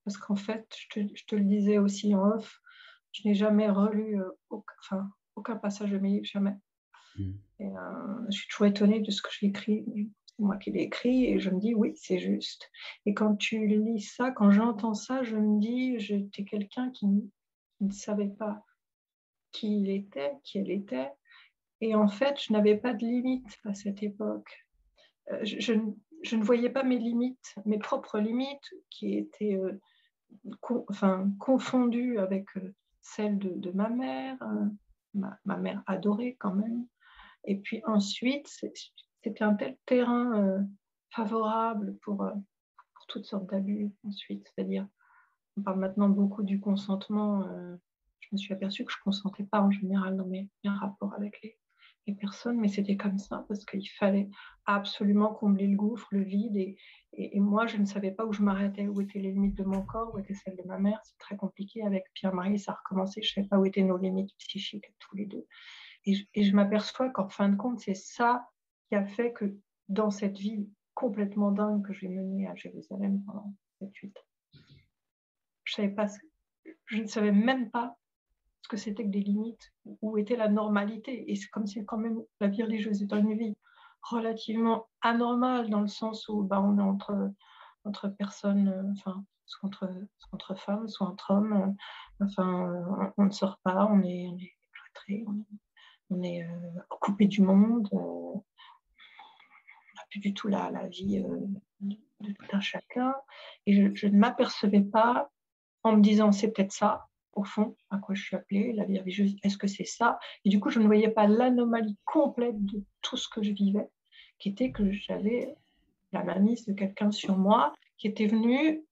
parce qu'en fait, je te le disais aussi en off, je n'ai jamais relu aucun passage de mes livres, jamais. Mm. Et, je suis toujours étonnée de ce que j'ai écrit. C'est moi qui l'ai écrit et je me dis oui, c'est juste. Et quand tu lis ça, quand j'entends ça, je me dis j'étais quelqu'un qui ne savait pas qui il était, qui elle était. Et en fait, je n'avais pas de limites à cette époque. Je ne voyais pas mes limites, mes propres limites qui étaient confondues avec celles de ma mère, ma mère adorée quand même. Et puis ensuite, c'était un tel terrain favorable pour toutes sortes d'abus ensuite. C'est-à-dire, on parle maintenant beaucoup du consentement. Je me suis aperçue que je ne consentais pas en général dans mes rapports avec les personnes, mais c'était comme ça parce qu'il fallait absolument combler le gouffre, le vide. Et moi, je ne savais pas où je m'arrêtais, où étaient les limites de mon corps, où étaient celles de ma mère. C'est très compliqué. Avec Pierre-Marie, ça a recommencé. Je ne savais pas où étaient nos limites psychiques tous les deux. Et je m'aperçois qu'en fin de compte, c'est ça qui a fait que dans cette vie complètement dingue que j'ai menée à Jérusalem pendant 7-8 ans, je ne savais même pas ce que c'était que des limites, où était la normalité. Et c'est comme si quand même la vie religieuse est une vie relativement anormale dans le sens où on est entre personnes, soit entre femmes, soit entre hommes. On ne sort pas, on est cloîtré, on est coupé du monde, on n'a plus du tout la vie de tout un chacun. Et je ne m'apercevais pas en me disant c'est peut-être ça, au fond, à quoi je suis appelée, la vie religieuse, est-ce que c'est ça? Et du coup, je ne voyais pas l'anomalie complète de tout ce que je vivais, qui était que j'avais la mainmise de quelqu'un sur moi qui était venu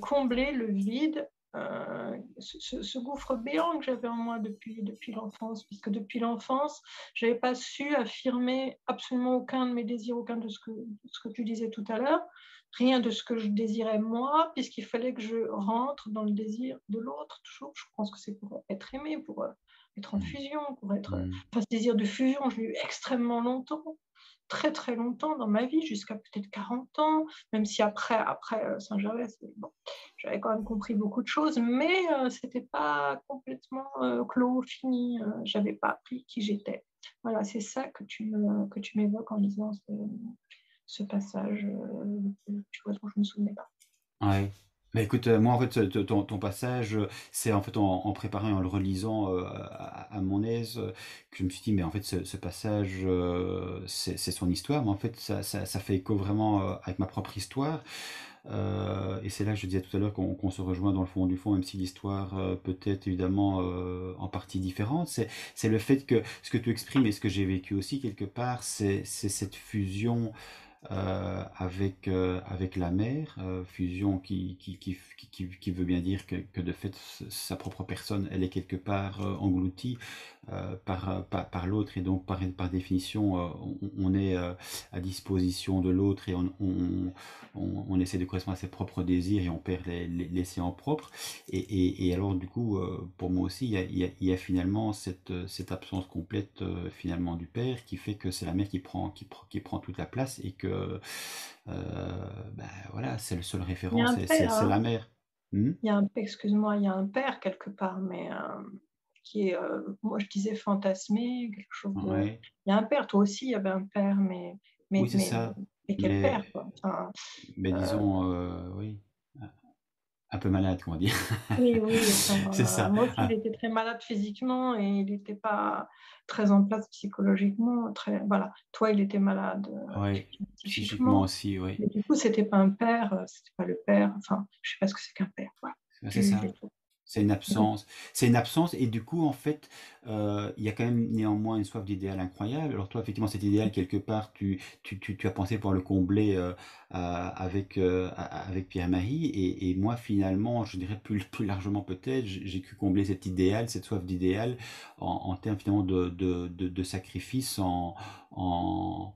combler le vide, ce gouffre béant que j'avais en moi depuis l'enfance, puisque depuis l'enfance, je n'avais pas su affirmer absolument aucun de mes désirs, aucun de ce que tu disais tout à l'heure, rien de ce que je désirais moi, puisqu'il fallait que je rentre dans le désir de l'autre, toujours. Je pense que c'est pour être aimé, pour être en fusion, pour être... Mm. Enfin, ce désir de fusion, je l'ai eu extrêmement longtemps, très très longtemps dans ma vie, jusqu'à peut-être 40 ans, même si après Saint-Gervais, bon, j'avais quand même compris beaucoup de choses, mais c'était pas complètement clos, fini, j'avais pas appris qui j'étais. Voilà, c'est ça que tu m'évoques en lisant ce passage, tu vois, dont je me souvenais pas. Ouais. Bah écoute, moi en fait, ton passage, c'est en fait en préparant et en le relisant à mon aise, que je me suis dit, mais en fait, ce passage, c'est son histoire, mais en fait, ça fait écho vraiment avec ma propre histoire. Et c'est là que je disais tout à l'heure qu'on se rejoint dans le fond du fond, même si l'histoire peut être évidemment en partie différente. C'est le fait que ce que tu exprimes et ce que j'ai vécu aussi quelque part, c'est cette fusion avec la mer, fusion qui veut bien dire que de fait sa propre personne, elle est quelque part engloutie par l'autre et donc par définition on est à disposition de l'autre et on essaie de correspondre à ses propres désirs et on perd les siens propres et alors du coup pour moi aussi il y a finalement cette absence complète finalement du père qui fait que c'est la mère qui prend toute la place et que voilà c'est le seul Il y référent a un père, c'est la hein. mère. Hmm. Excuse-moi, il y a un père quelque part, mais qui est, moi je disais fantasmé, quelque chose de. Ouais. Il y a un père, toi aussi il y avait un père, Oui mais, c'est mais, ça mais quel père, mais quoi. Enfin, mais euh, disons oui un peu malade comment dire. oui, oui, C'est ça. moi aussi il Ah, était très malade physiquement et il n'était pas très en place psychologiquement. Voilà, toi il était malade ouais effectivement, psychiquement psychiquement, aussi oui. mais du coup c'était pas un père, c'était pas le père, enfin je sais pas ce que c'est qu'un père, voilà. C'est ça. J'ai tout. C'est une absence. C'est une absence et du coup, en fait, il y a quand même néanmoins une soif d'idéal incroyable. Alors toi, effectivement, cet idéal, quelque part, tu as pensé pouvoir le combler avec Pierre-Marie et moi, finalement, je dirais plus largement peut-être, j'ai pu combler cet idéal, cette soif d'idéal en termes finalement de sacrifice en, en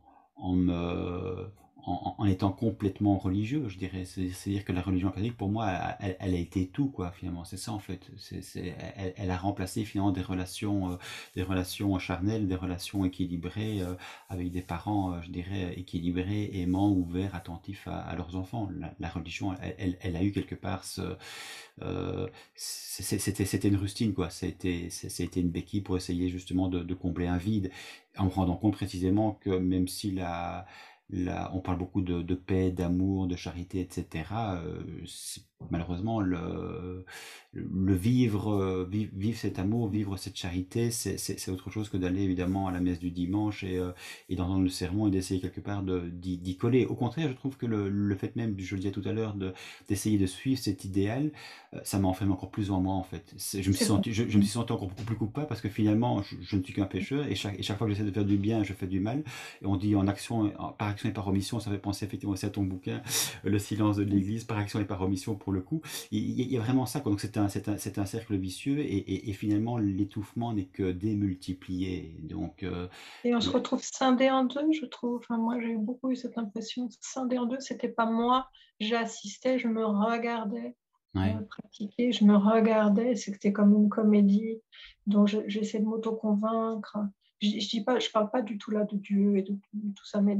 me, en étant complètement religieux, je dirais. C'est-à-dire que la religion catholique, pour moi, elle a été tout, quoi, finalement. C'est ça, en fait. Elle a remplacé, finalement, des relations charnelles, des relations équilibrées, avec des parents, je dirais, équilibrés, aimants, ouverts, attentifs à leurs enfants. La religion, elle a eu quelque part c'était une rustine, quoi. Ça a été une béquille pour essayer justement de combler un vide, en me rendant compte précisément que même si on parle beaucoup de paix, d'amour, de charité, etc., malheureusement, vivre cet amour, vivre cette charité, c'est autre chose que d'aller évidemment à la messe du dimanche et d'entendre le sermon et d'essayer quelque part d'y coller. Au contraire, je trouve que le fait même, je le disais tout à l'heure, d'essayer de suivre cet idéal, ça m'a enfermé encore plus en moi, en fait. C'est vrai. Je me suis senti encore beaucoup plus coupable parce que finalement, je ne suis qu'un pécheur et chaque fois que j'essaie de faire du bien, je fais du mal. Et on dit par action et par omission, ça fait penser effectivement aussi à ton bouquin, Le silence de l'Église, par action et par omission pour le coup. Il y a vraiment ça, quoi. Donc c'est un cercle vicieux et finalement l'étouffement n'est que démultiplié. Donc, Et on se retrouve scindé en deux, je trouve. Enfin, moi, j'ai beaucoup eu cette impression. Scindé en deux, c'était pas moi. J'assistais, je me regardais ouais. pratiquer, je me regardais. C'était comme une comédie dont j'essaie de m'auto-convaincre. Je dis pas, je parle pas du tout là de Dieu et de tout ça, mais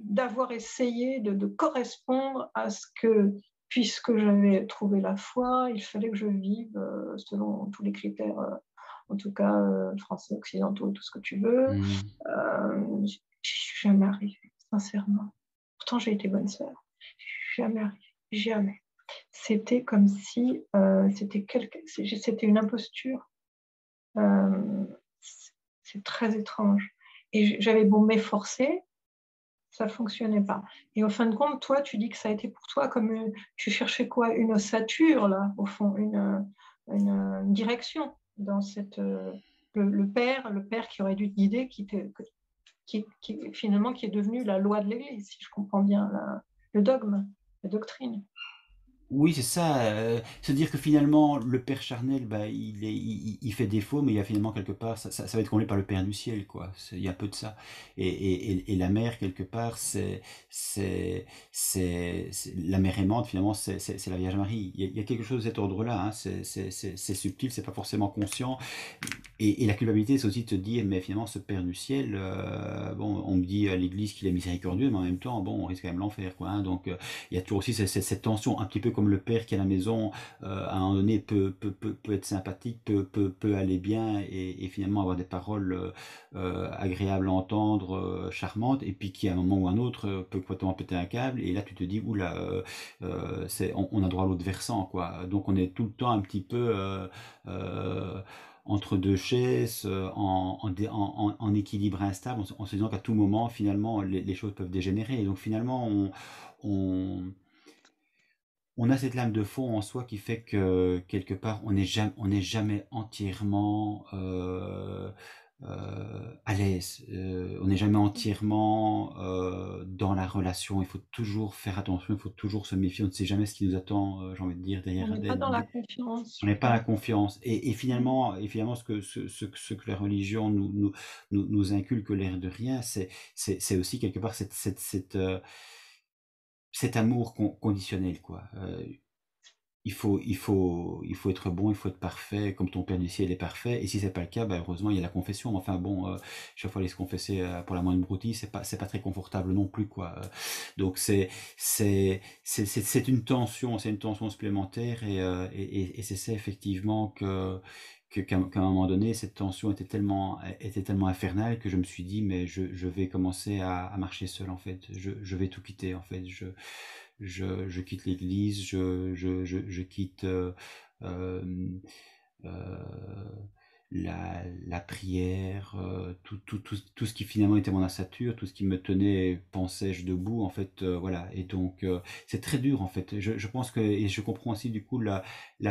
d'avoir essayé de correspondre à ce que, puisque j'avais trouvé la foi, il fallait que je vive selon tous les critères, en tout cas français, occidentaux, tout ce que tu veux. Hmm. Je suis jamais arrivée, sincèrement. Pourtant, j'ai été bonne sœur. Je suis jamais arrivée, jamais. C'était comme si c'était une imposture. Euh, c'est très étrange. Et j'avais beau m'efforcer, ça ne fonctionnait pas. Et en fin de compte, toi, tu dis que ça a été pour toi comme tu cherchais quoi? Une ossature, là, au fond, une direction dans le père qui aurait dû te guider, finalement, qui est devenu la loi de l'Église, si je comprends bien, le dogme, la doctrine. Oui, c'est ça. Se dire que finalement, le Père charnel, bah, il fait défaut, mais il y a finalement quelque part, ça va être comblé par le Père du ciel, quoi. Il y a un peu de ça. Et la mère, quelque part, la mère aimante, finalement, c'est la Vierge Marie. Il y a quelque chose de cet ordre-là, hein. C'est subtil, c'est pas forcément conscient. Et la culpabilité, c'est aussi de te dire, mais finalement, ce Père du ciel, bon, on me dit à l'Église qu'il est miséricordieux, mais en même temps, bon, on risque quand même l'enfer, quoi, hein. Donc, il y a toujours aussi cette tension, un petit peu comme le père qui est à la maison, à un moment donné, peut être sympathique, peut aller bien et finalement avoir des paroles agréables à entendre, charmantes, et puis qui, à un moment ou un autre, peut complètement péter un câble, et là, tu te dis, oula, on a droit à l'autre versant, quoi. Donc, on est tout le temps un petit peu entre deux chaises, en équilibre instable, en se disant qu'à tout moment, finalement, les choses peuvent dégénérer. Et donc, finalement, on, on a cette lame de fond en soi qui fait que quelque part on n'est jamais entièrement à l'aise. On n'est jamais entièrement dans la relation. Il faut toujours faire attention, il faut toujours se méfier. On ne sait jamais ce qui nous attend, j'ai envie de dire, On derrière. n'est pas dans la confiance, On je n'est pas à la crois. confiance. Et finalement, ce que la religion nous inculque, l'air de rien, c'est aussi quelque part cet amour conditionnel, quoi. Il faut être bon, il faut être parfait, comme ton Père du ciel est parfait. Et si c'est pas le cas, bah, heureusement, il y a la confession. Enfin bon, chaque fois aller se confesser pour la moindre broutille, c'est pas très confortable non plus, quoi. Donc c'est une tension supplémentaire et c'est ça effectivement qu'à un moment donné, cette tension était tellement infernale que je me suis dit, mais je vais commencer à marcher seul, en fait. Je vais tout quitter, en fait. Je quitte l'église, je quitte euh, euh, la prière, tout ce qui finalement était mon ossature, tout ce qui me tenait, pensais-je, debout, en fait, voilà. Et donc, c'est très dur, en fait. Je pense que, et je comprends aussi, du coup, la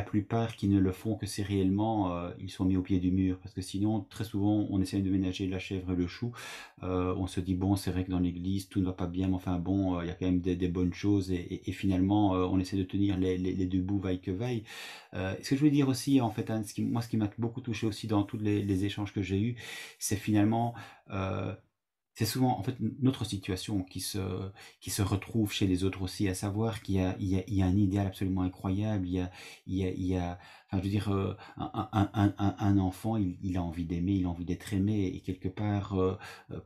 plupart qui ne le font que c'est réellement, ils sont mis au pied du mur, parce que sinon, très souvent, on essaie de ménager la chèvre et le chou. On se dit, bon, c'est vrai que dans l'église, tout ne va pas bien, mais enfin, bon, il y a quand même des bonnes choses, et finalement, on essaie de tenir les deux bouts, vaille que vaille. Ce que je voulais dire aussi, en fait, hein, ce qui m'a beaucoup touché aussi dans tous les échanges que j'ai eus, c'est finalement, euh, c'est souvent en fait notre situation qui se retrouve chez les autres aussi, à savoir qu'il y a un idéal absolument incroyable, il y a enfin je veux dire, un enfant, il a envie d'aimer, il a envie d'être aimé et quelque part,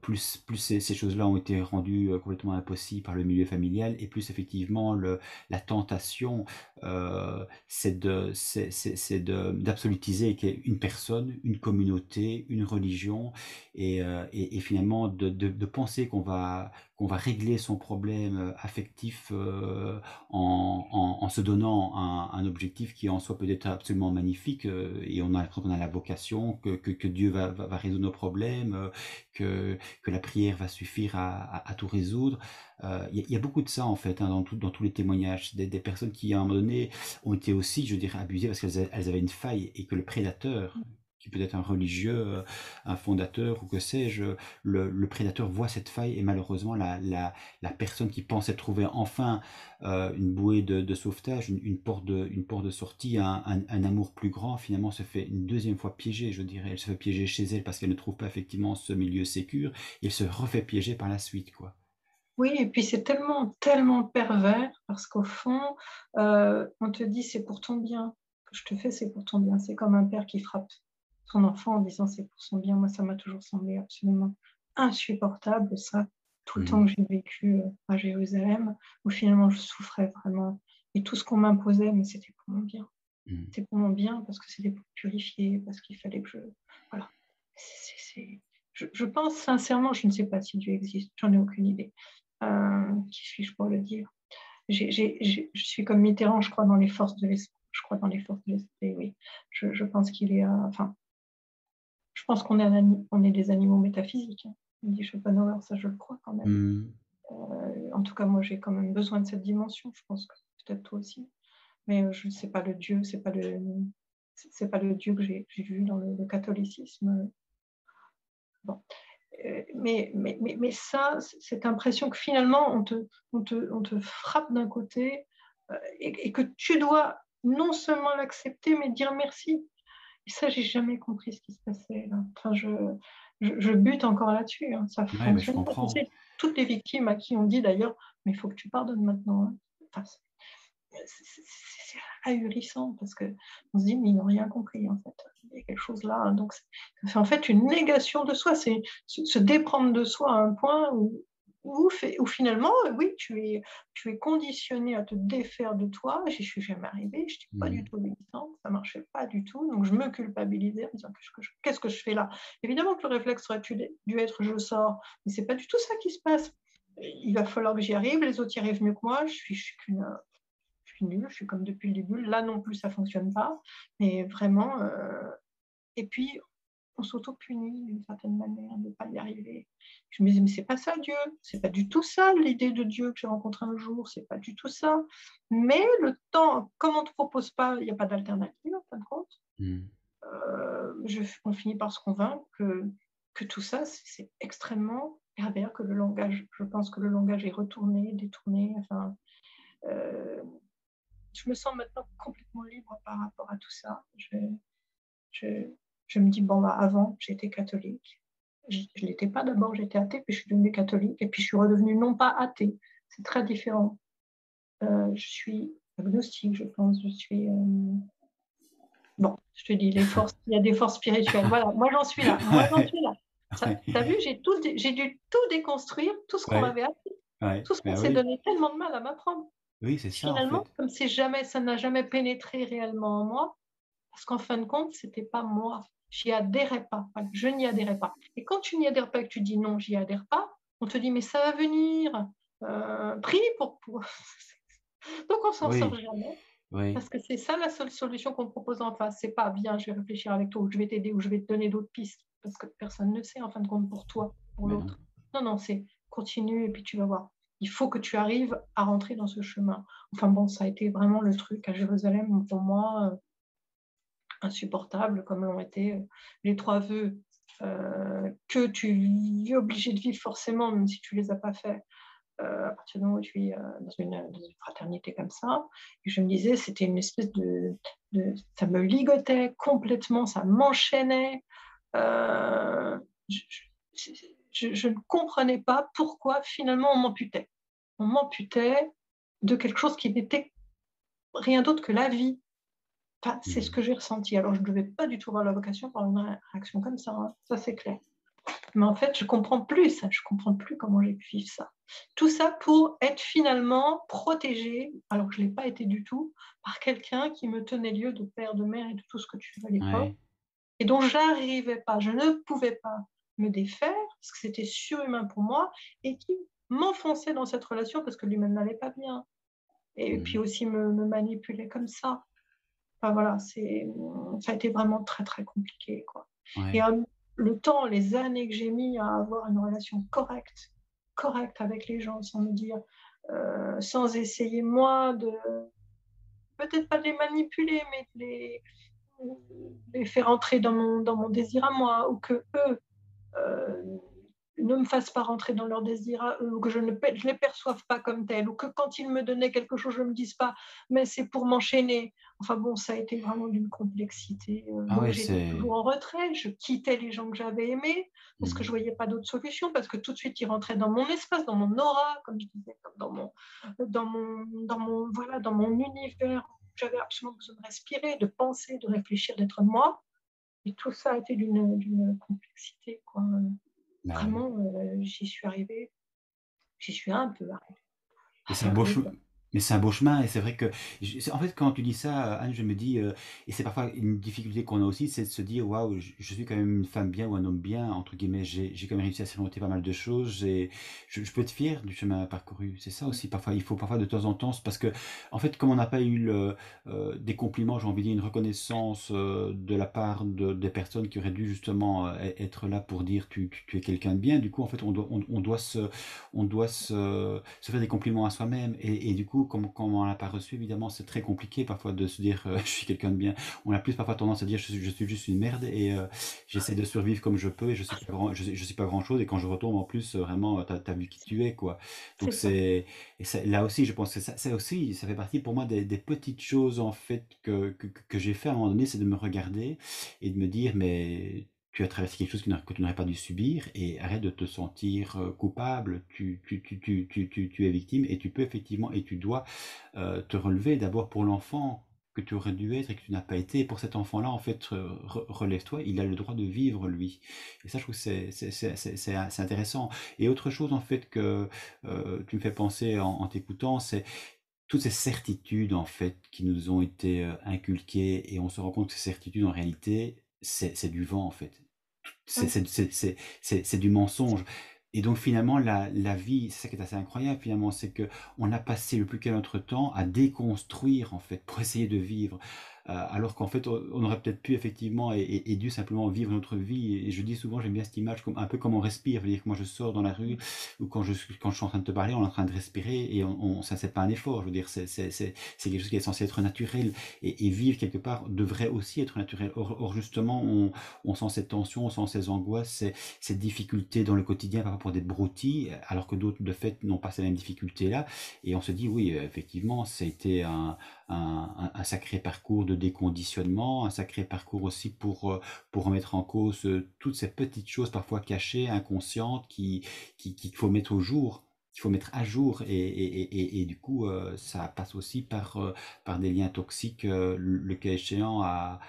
plus ces choses-là ont été rendues, complètement impossibles par le milieu familial et plus effectivement la tentation, c'est d'absolutiser une personne, une communauté, une religion et finalement de penser qu'on va régler son problème affectif en se donnant un objectif qui en soi peut être absolument magnifique et on a l'impression qu'on a la vocation, que Dieu va résoudre nos problèmes, que la prière va suffire à tout résoudre. Il y a beaucoup de ça en fait hein, dans tous les témoignages, des personnes qui à un moment donné ont été aussi, je veux dire, abusées parce elles avaient une faille et que le prédateur, qui peut être un religieux, un fondateur ou que sais-je, le prédateur voit cette faille et malheureusement la personne qui pensait trouver enfin une bouée de sauvetage, une porte de sortie, un amour plus grand, finalement se fait une deuxième fois piéger, je dirais. Elle se fait piéger chez elle parce qu'elle ne trouve pas effectivement ce milieu sécure et elle se refait piéger par la suite, quoi. Oui, et puis c'est tellement, tellement pervers parce qu'au fond, on te dit c'est pour ton bien. Ce que je te fais, c'est pour ton bien. C'est comme un père qui frappe son enfant en disant c'est pour son bien. Moi, ça m'a toujours semblé absolument insupportable, ça, tout le temps Mhm. que j'ai vécu à Jérusalem, où finalement je souffrais vraiment. Et tout ce qu'on m'imposait, mais c'était pour mon bien. Mhm. C'était pour mon bien parce que c'était pour purifier, parce qu'il fallait que je. Voilà. Je pense sincèrement, je ne sais pas si Dieu existe, j'en ai aucune idée. Qui suis-je pour le dire? Je suis comme Mitterrand, je crois dans les forces de l'esprit. Je crois dans les forces de l'esprit, oui. Je pense qu'il est. Enfin, je pense qu'on est, on est des animaux métaphysiques. Hein. Il dit Schopenhauer, ça je le crois quand même. Mhm. En tout cas, moi j'ai quand même besoin de cette dimension. Je pense que peut-être toi aussi. Mais je ne sais pas le Dieu, c'est pas le Dieu que j'ai vu dans le catholicisme. Bon. Mais ça, cette impression que finalement, on te frappe d'un côté et que tu dois non seulement l'accepter, mais dire merci. Et ça, j'ai jamais compris ce qui se passait. Là. Enfin, je bute encore là-dessus. Hein. Ça Ouais, mais je fonctionne pas. Tu comprends. sais, toutes les victimes à qui on dit d'ailleurs, mais il faut que tu pardonnes maintenant. Hein. Enfin, c'est ahurissant parce qu'on se dit, mais ils n'ont rien compris en fait. Il y a quelque chose là. Donc, c'est en fait une négation de soi, c'est se déprendre de soi à un point où finalement, oui, tu es conditionné à te défaire de toi. Je ne suis jamais arrivée, je n'étais pas du Mhm. tout obéissante, ça ne marchait pas du tout. Donc, je me culpabilisais en me disant, qu'est-ce que je fais là? Évidemment que le réflexe aurait dû être je sors, mais ce n'est pas du tout ça qui se passe. Il va falloir que j'y arrive, les autres y arrivent mieux que moi, je suis qu'une je suis nulle, je suis comme depuis le début. Là non plus, ça ne fonctionne pas. Mais vraiment, et puis on s'auto-punit d'une certaine manière de ne pas y arriver. Je me disais, mais c'est pas ça Dieu, c'est pas du tout ça l'idée de Dieu que j'ai rencontré un jour, c'est pas du tout ça. Mais le temps, comme on ne te propose pas, il n'y a pas d'alternative en fin de compte, Mhm. on finit par se convaincre que tout ça, c'est extrêmement pervers, que le langage, je pense que le langage est retourné, détourné, enfin, euh, je me sens maintenant complètement libre par rapport à tout ça. Je, je me dis, bon, bah, avant, j'étais catholique. Je ne l'étais pas d'abord, j'étais athée, puis je suis devenue catholique, et puis je suis redevenue non pas athée. C'est très différent. Je suis agnostique, je pense. Je suis. Bon, je te dis, les forces, il y a des forces spirituelles. Voilà, moi j'en suis là. Moi j'en Ouais, suis là. Tu as vu, j'ai dû tout déconstruire, tout ce qu'on ouais, m'avait appris, ouais, tout ce qu'on ben s'est oui, donné tellement de mal à m'apprendre. oui, c'est ça en Finalement, fait. comme ça n'a jamais pénétré réellement en moi, parce qu'en fin de compte, c'était pas moi. J'y adhérais pas. Voilà, je n'y adhérais pas. Et quand tu n'y adhères pas et que tu dis non, j'y adhère pas, on te dit mais ça va venir. Prie pour. Donc on s'en sort Oui, jamais. oui, Parce que c'est ça la seule solution qu'on propose en face. C'est pas bien, je vais réfléchir avec toi, ou je vais t'aider, ou je vais te donner d'autres pistes. Parce que personne ne sait en fin de compte pour toi, pour mais non. l'autre. Non, non, c'est continue et puis tu vas voir. Il faut que tu arrives à rentrer dans ce chemin. Enfin bon, ça a été vraiment le truc à Jérusalem pour moi. Insupportables, comme l'ont été les trois vœux que tu es obligé de vivre forcément, même si tu ne les as pas faits, à partir du moment où tu es dans une fraternité comme ça. Et je me disais, c'était une espèce ça me ligotait complètement, ça m'enchaînait. Euh, je, je ne comprenais pas pourquoi finalement on m'amputait. On m'amputait de quelque chose qui n'était rien d'autre que la vie. Enfin, c'est ce Mmh. que j'ai ressenti. Alors je ne devais pas du tout avoir la vocation pour une réaction comme ça, hein, ça c'est clair. Mais en fait, je comprends plus ça, je comprends plus comment j'ai pu vivre ça. Tout ça pour être finalement protégée, alors que je ne l'ai pas été du tout, par quelqu'un qui me tenait lieu de père, de mère et de tout ce que tu veux à l'époque Ouais. et dont j'arrivais pas, je ne pouvais pas me défaire parce que c'était surhumain pour moi et qui m'enfonçait dans cette relation parce que lui-même n'allait pas bien et puis Mmh. aussi me manipulait comme ça. Enfin voilà, ça a été vraiment très, très compliqué, quoi et Ouais. le temps, les années que j'ai mis à avoir une relation correcte avec les gens, sans me dire, sans essayer moi de peut-être pas de les manipuler, mais de les faire entrer dans mon désir à moi ou qu'eux, heu, ne me fassent pas rentrer dans leurs désirs à eux ou que je les perçoive pas comme tels ou que quand ils me donnaient quelque chose, je me dise pas: «Mais c'est pour m'enchaîner». Enfin bon, ça a été vraiment d'une complexité, Ah donc ouais, j'étais c'est toujours en retrait. Je quittais les gens que j'avais aimés parce que je mmh. voyais pas d'autre solution, parce que tout de suite, ils rentraient dans mon espace, dans mon aura, comme je disais, comme dans mon univers où j'avais absolument besoin de respirer, de penser, de réfléchir, d'être moi et tout ça a été d'une complexité, quoi, Bah oui. vraiment, j'y suis un peu Mais c'est un beau che arrivée. mais c'est un beau chemin et c'est vrai que en fait, quand tu dis ça, Anne, je me dis, et c'est parfois une difficulté qu'on a aussi, c'est de se dire: «Waouh, je suis quand même une femme bien ou un homme bien» entre guillemets. J'ai quand même réussi à surmonter pas mal de choses. Je peux être fier du chemin parcouru. C'est ça aussi parfois, il faut parfois de temps en temps, c'est parce que en fait, comme on n'a pas eu des compliments, j'ai envie de dire, une reconnaissance, de la part des personnes qui auraient dû justement, être là pour dire: «Tu es quelqu'un de bien», du coup, en fait, on doit se faire des compliments à soi-même et du coup, comme on l'a pas reçu, évidemment, c'est très compliqué parfois de se dire, «Je suis quelqu'un de bien». On a plus parfois tendance à dire: «Je suis juste une merde et j'essaie de survivre comme je peux et je suis pas grand-chose» et quand je retombe en plus, vraiment, tu as vu qui tu es, quoi. Donc C'est ça. là aussi, je pense que ça aussi, ça fait partie pour moi des petites choses, en fait, que j'ai fait à un moment donné, c'est de me regarder et de me dire: «Mais tu as traversé quelque chose que tu n'aurais pas dû subir et arrête de te sentir, coupable. Tu es victime et tu peux effectivement et tu dois, te relever d'abord pour l'enfant que tu aurais dû être et que tu n'as pas été. Et pour cet enfant-là, en fait, relève-toi, il a le droit de vivre lui». Et ça, je trouve que c'est intéressant. Et autre chose, en fait, que, tu me fais penser en t'écoutant, c'est toutes ces certitudes, en fait, qui nous ont été, inculquées et on se rend compte que ces certitudes, en réalité, c'est du vent, en fait. C'est Oui, c'est c'est du mensonge et donc finalement la vie, c'est ça qui est assez incroyable finalement, c'est qu'on a passé le plus clair de notre temps à déconstruire en fait, pour essayer de vivre, alors qu'en fait on aurait peut-être pu effectivement et dû simplement vivre notre vie et je dis souvent, j'aime bien cette image comme un peu comme on respire. Je veux dire que moi je sors dans la rue ou quand je suis en train de te parler, on est en train de respirer et on ça c'est pas un effort, je veux dire c'est quelque chose qui est censé être naturel et vivre quelque part devrait aussi être naturel. Or justement on sent cette tension, on sent ces angoisses, ces difficultés dans le quotidien par rapport à des broutilles, alors que d'autres, de fait, n'ont pas ces mêmes difficultés-là. Et on se dit, oui, effectivement, ça a été un sacré parcours de déconditionnement, un sacré parcours aussi pour remettre en cause toutes ces petites choses parfois cachées, inconscientes, qu'il faut mettre au jour. Qu'il faut mettre à jour et du coup ça passe aussi par des liens toxiques le cas échéant à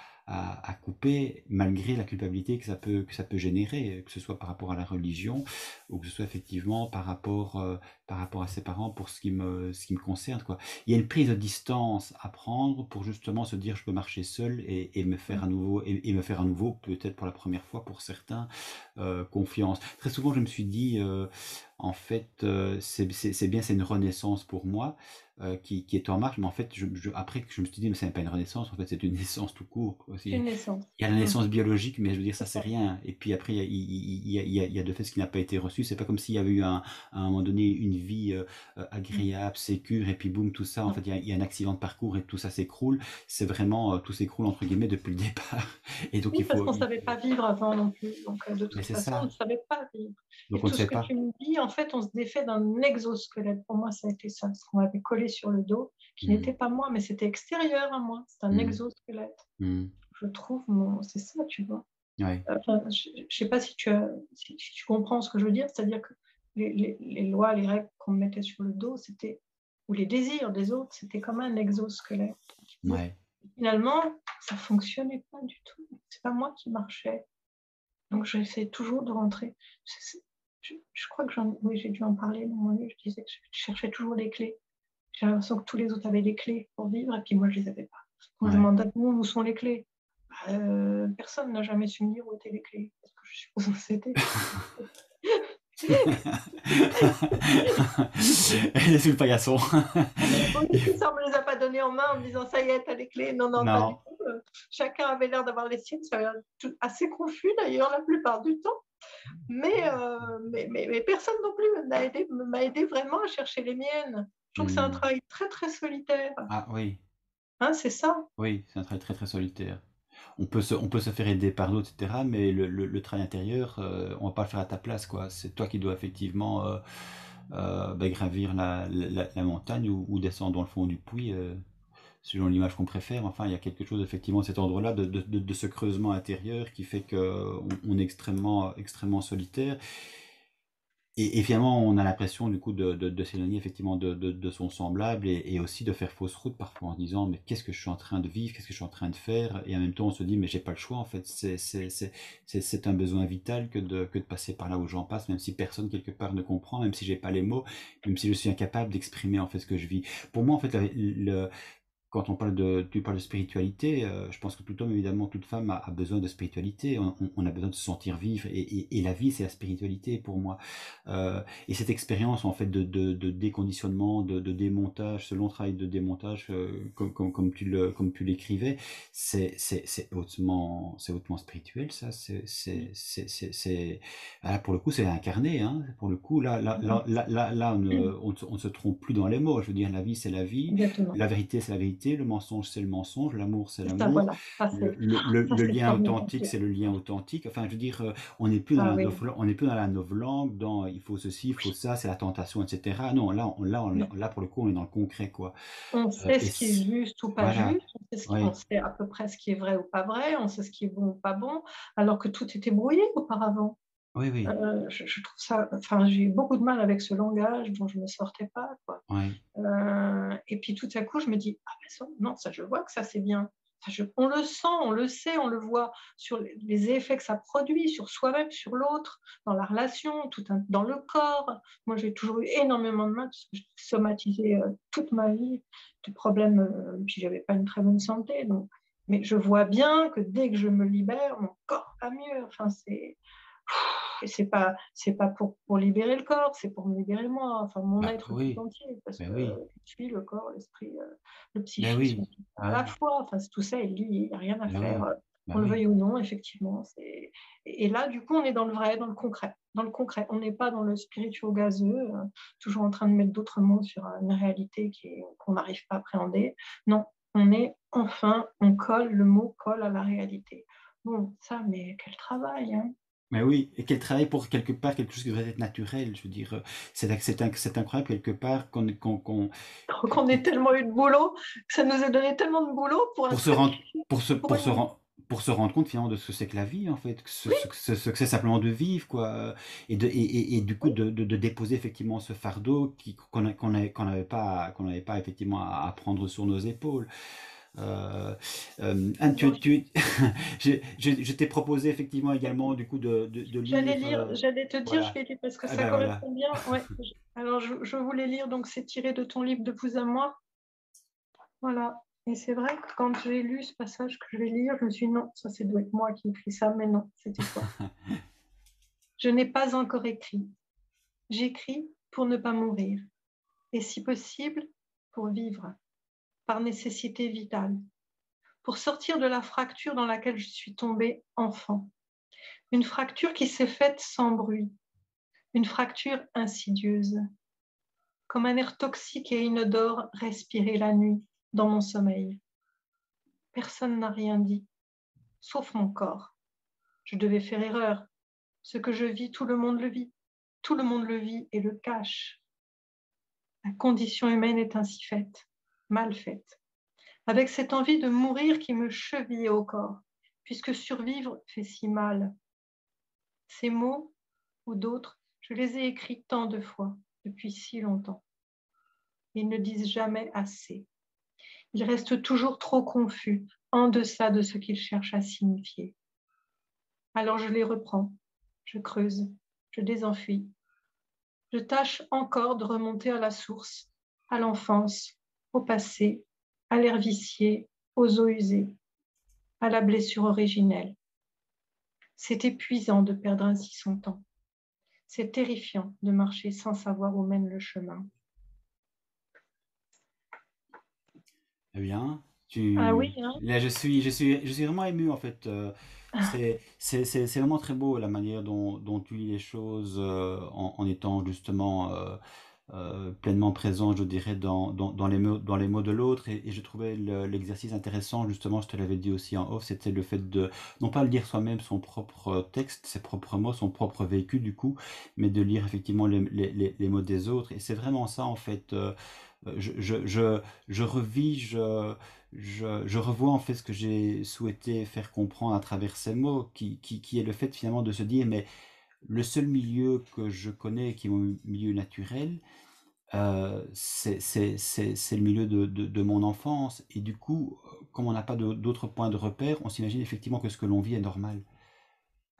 couper malgré la culpabilité que ça peut générer, que ce soit par rapport à la religion ou que ce soit effectivement par rapport à ses parents pour ce qui me concerne, quoi. Il y a une prise de distance à prendre pour justement se dire: «Je peux marcher seul et me faire oui, à nouveau et me faire à nouveau, peut-être pour la première fois pour certains, confiance». Très souvent, je me suis dit, en fait, c'est bien, c'est une renaissance pour moi, qui est en marche, mais en fait, après je me suis dit: «Mais c'est même pas une renaissance, en fait, c'est une naissance tout court, quoi». c'est une naissance. Il y a la naissance biologique, mais je veux dire, ça, C'est c'est ça. rien. Et puis après, il y a de fait ce qui n'a pas été reçu. C'est pas comme s'il y avait eu à un moment donné une vie Mmh. agréable, sécure, et puis boum, tout ça. En fait, Non. il y a un accident de parcours et tout ça s'écroule. C'est vraiment, tout s'écroule, entre guillemets, depuis le départ. Et donc, Oui, parce qu'on ne savait pas vivre avant non plus, donc de mais toute c'est façon, on ne ça. savait pas vivre et Donc, on ne tout ce sait que pas. tu me dis, en fait, on se défait d'un exosquelette. Pour moi, ça a été ça, ce qu'on m'avait collé sur le dos, qui n'était Mmh. pas moi, mais c'était extérieur à moi. C'est un Mmh. exosquelette. Mmh. Je trouve mon c'est ça, tu vois? Ouais. Enfin, je ne sais pas si tu comprends ce que je veux dire, c'est-à-dire que les lois, les règles qu'on me mettait sur le dos, c'était, ou les désirs des autres, c'était comme un exosquelette. Ouais. Finalement, ça ne fonctionnait pas du tout. C'est pas moi qui marchais. Donc j'essaie toujours de rentrer. Je crois que oui, j'ai dû en parler dans mon livre. Je disais que je cherchais toujours les clés. J'ai l'impression que tous les autres avaient les clés pour vivre, et puis moi, je ne les avais pas. Quand je Ouais. demandais où sont les clés, personne n'a jamais su me dire où étaient les clés, parce que je suppose que c'était. Elle est sous le paillasson. Oui, ça, on ne me les a pas données en main en me disant ça y est, t'as les clés. Non, non, pas du Non. tout. Chacun avait l'air d'avoir les siennes. Ça avait l'air assez confus d'ailleurs la plupart du temps. Mais personne non plus m'a aidé vraiment à chercher les miennes. Je trouve que c'est un Hmm. travail très, très solitaire. Ah oui, Hein, c'est ça? oui, c'est un travail très très solitaire. On peut se faire aider par d'autres, etc. Mais le travail intérieur, on va pas le faire à ta place, quoi. C'est toi qui dois effectivement gravir la montagne ou descendre dans le fond du puits, selon l'image qu'on préfère. Enfin, il y a quelque chose effectivement à cet endroit-là de ce creusement intérieur qui fait qu'on est extrêmement, extrêmement solitaire. Et finalement, on a l'impression du coup de s'éloigner effectivement de son semblable et aussi de faire fausse route parfois en se disant mais qu'est-ce que je suis en train de vivre, qu'est-ce que je suis en train de faire? Et en même temps, on se dit mais j'ai pas le choix en fait. C'est un besoin vital que de passer par là où j'en passe, même si personne quelque part ne comprend, même si j'ai pas les mots, même si je suis incapable d'exprimer en fait ce que je vis. Pour moi, en fait, quand tu parles de spiritualité, je pense que tout homme, évidemment, toute femme a besoin de spiritualité. On a besoin de se sentir vivre. Et la vie, c'est la spiritualité pour moi. Et cette expérience, en fait, de déconditionnement, de démontage, ce long travail de démontage, comme tu l'écrivais, c'est hautement spirituel, ça. Là, pour le coup, c'est incarné, hein. Pour le coup, là, on ne se trompe plus dans les mots. Je veux dire, la vie, c'est la vie. Exactement. La vérité, c'est la vérité, le mensonge, c'est le mensonge, l'amour, c'est Ça, l'amour, voilà. Ça, le c'est lien authentique, formidable. c'est le lien authentique. Enfin, je veux dire, on n'est plus dans Ah la oui. on n'est plus dans la novlangue, dans il faut ceci, il faut ça, c'est la tentation, etc. Non, là, pour le coup, on est dans le concret, quoi. On sait Et ce qui est juste ou pas voilà, juste, on oui, sait à peu près ce qui est vrai ou pas vrai, on sait ce qui est bon ou pas bon, alors que tout était brouillé auparavant. oui, oui, Je trouve ça, enfin, j'ai eu beaucoup de mal avec ce langage dont je ne sortais pas, quoi. oui, Et puis tout à coup, je me dis, ah ben ça, non, ça je vois que ça c'est bien. On le sent, on le sait, on le voit sur les effets que ça produit sur soi-même, sur l'autre, dans la relation, dans le corps. Moi, j'ai toujours eu énormément de mal parce que j'ai somatisé toute ma vie de problèmes, puis j'avais pas une très bonne santé. Donc, mais je vois bien que dès que je me libère, mon corps va mieux. Enfin, et c'est pas pour libérer le corps, c'est pour me libérer moi, enfin mon bah être tout oui, entier, parce ben que oui, je suis le corps, l'esprit, le ben psychisme oui, à ouais, la fois. Enfin, tout ça est lié, il n'y a rien à ben faire, oui, ben qu'on le oui. veuille ou non, effectivement. Et là, du coup, on est dans le vrai, dans le concret. Dans le concret, on n'est pas dans le spirituel gazeux, toujours en train de mettre d'autres mots sur une réalité qu'on n'arrive pas à appréhender. Non, on colle, le mot colle à la réalité. Bon, ça, mais quel travail, hein. Mais oui, et qu'elle travaille pour quelque part quelque chose qui devrait être naturel. Je veux dire, c'est incroyable quelque part Qu'on ait tellement eu de boulot, que ça nous a donné tellement de boulot pour un pour se truc, rendre, pour une... pour se rendre compte finalement de ce que c'est que la vie en fait, Oui, ce que c'est simplement de vivre quoi, et du coup oui, de déposer effectivement ce fardeau qu'on n'avait pas effectivement à prendre sur nos épaules. Anne, non, je t'ai proposé effectivement également du coup de j'allais lire, lire, j'allais te dire, je voilà. vais lire parce que Ah ça ben voilà. correspond bien. Ouais. Alors, je voulais lire, donc c'est tiré de ton livre de vous à moi. Voilà. Et c'est vrai que quand j'ai lu ce passage que je vais lire, je me suis dit non, ça doit être moi qui ai écrit ça, mais non, c'était toi. Je n'ai pas encore écrit. J'écris pour ne pas mourir. Et si possible, pour vivre, par nécessité vitale, pour sortir de la fracture dans laquelle je suis tombée enfant. Une fracture qui s'est faite sans bruit, une fracture insidieuse, comme un air toxique et inodore respiré la nuit dans mon sommeil. Personne n'a rien dit, sauf mon corps. Je devais faire erreur. Ce que je vis, tout le monde le vit. Tout le monde le vit et le cache. La condition humaine est ainsi faite, mal faite, avec cette envie de mourir qui me chevillait au corps. puisque survivre fait si mal. Ces mots, ou d'autres, je les ai écrits tant de fois, depuis si longtemps. Ils ne disent jamais assez. Ils restent toujours trop confus, en deçà de ce qu'ils cherchent à signifier. Alors je les reprends, je creuse, je désenfuis. Je tâche encore de remonter à la source, à l'enfance, au passé, à l'air vicié, aux eaux usées, à la blessure originelle. C'est épuisant de perdre ainsi son temps. C'est terrifiant de marcher sans savoir où mène le chemin. Eh bien, Ah oui, hein? là, je suis vraiment ému en fait. C'est vraiment très beau la manière dont tu lis les choses en étant justement pleinement présent, je dirais, dans les mots de l'autre. Et je trouvais l'exercice intéressant, justement, je te l'avais dit aussi en off, c'était le fait de, non pas lire soi-même son propre texte, ses propres mots, son propre vécu du coup, mais de lire effectivement les mots des autres. Et c'est vraiment ça en fait. Je revis, je revois en fait ce que j'ai souhaité faire comprendre à travers ces mots, qui est le fait finalement de se dire, mais le seul milieu que je connais, qui est mon milieu naturel, c'est le milieu de mon enfance. Et du coup, comme on n'a pas d'autres points de repère, on s'imagine effectivement que ce que l'on vit est normal.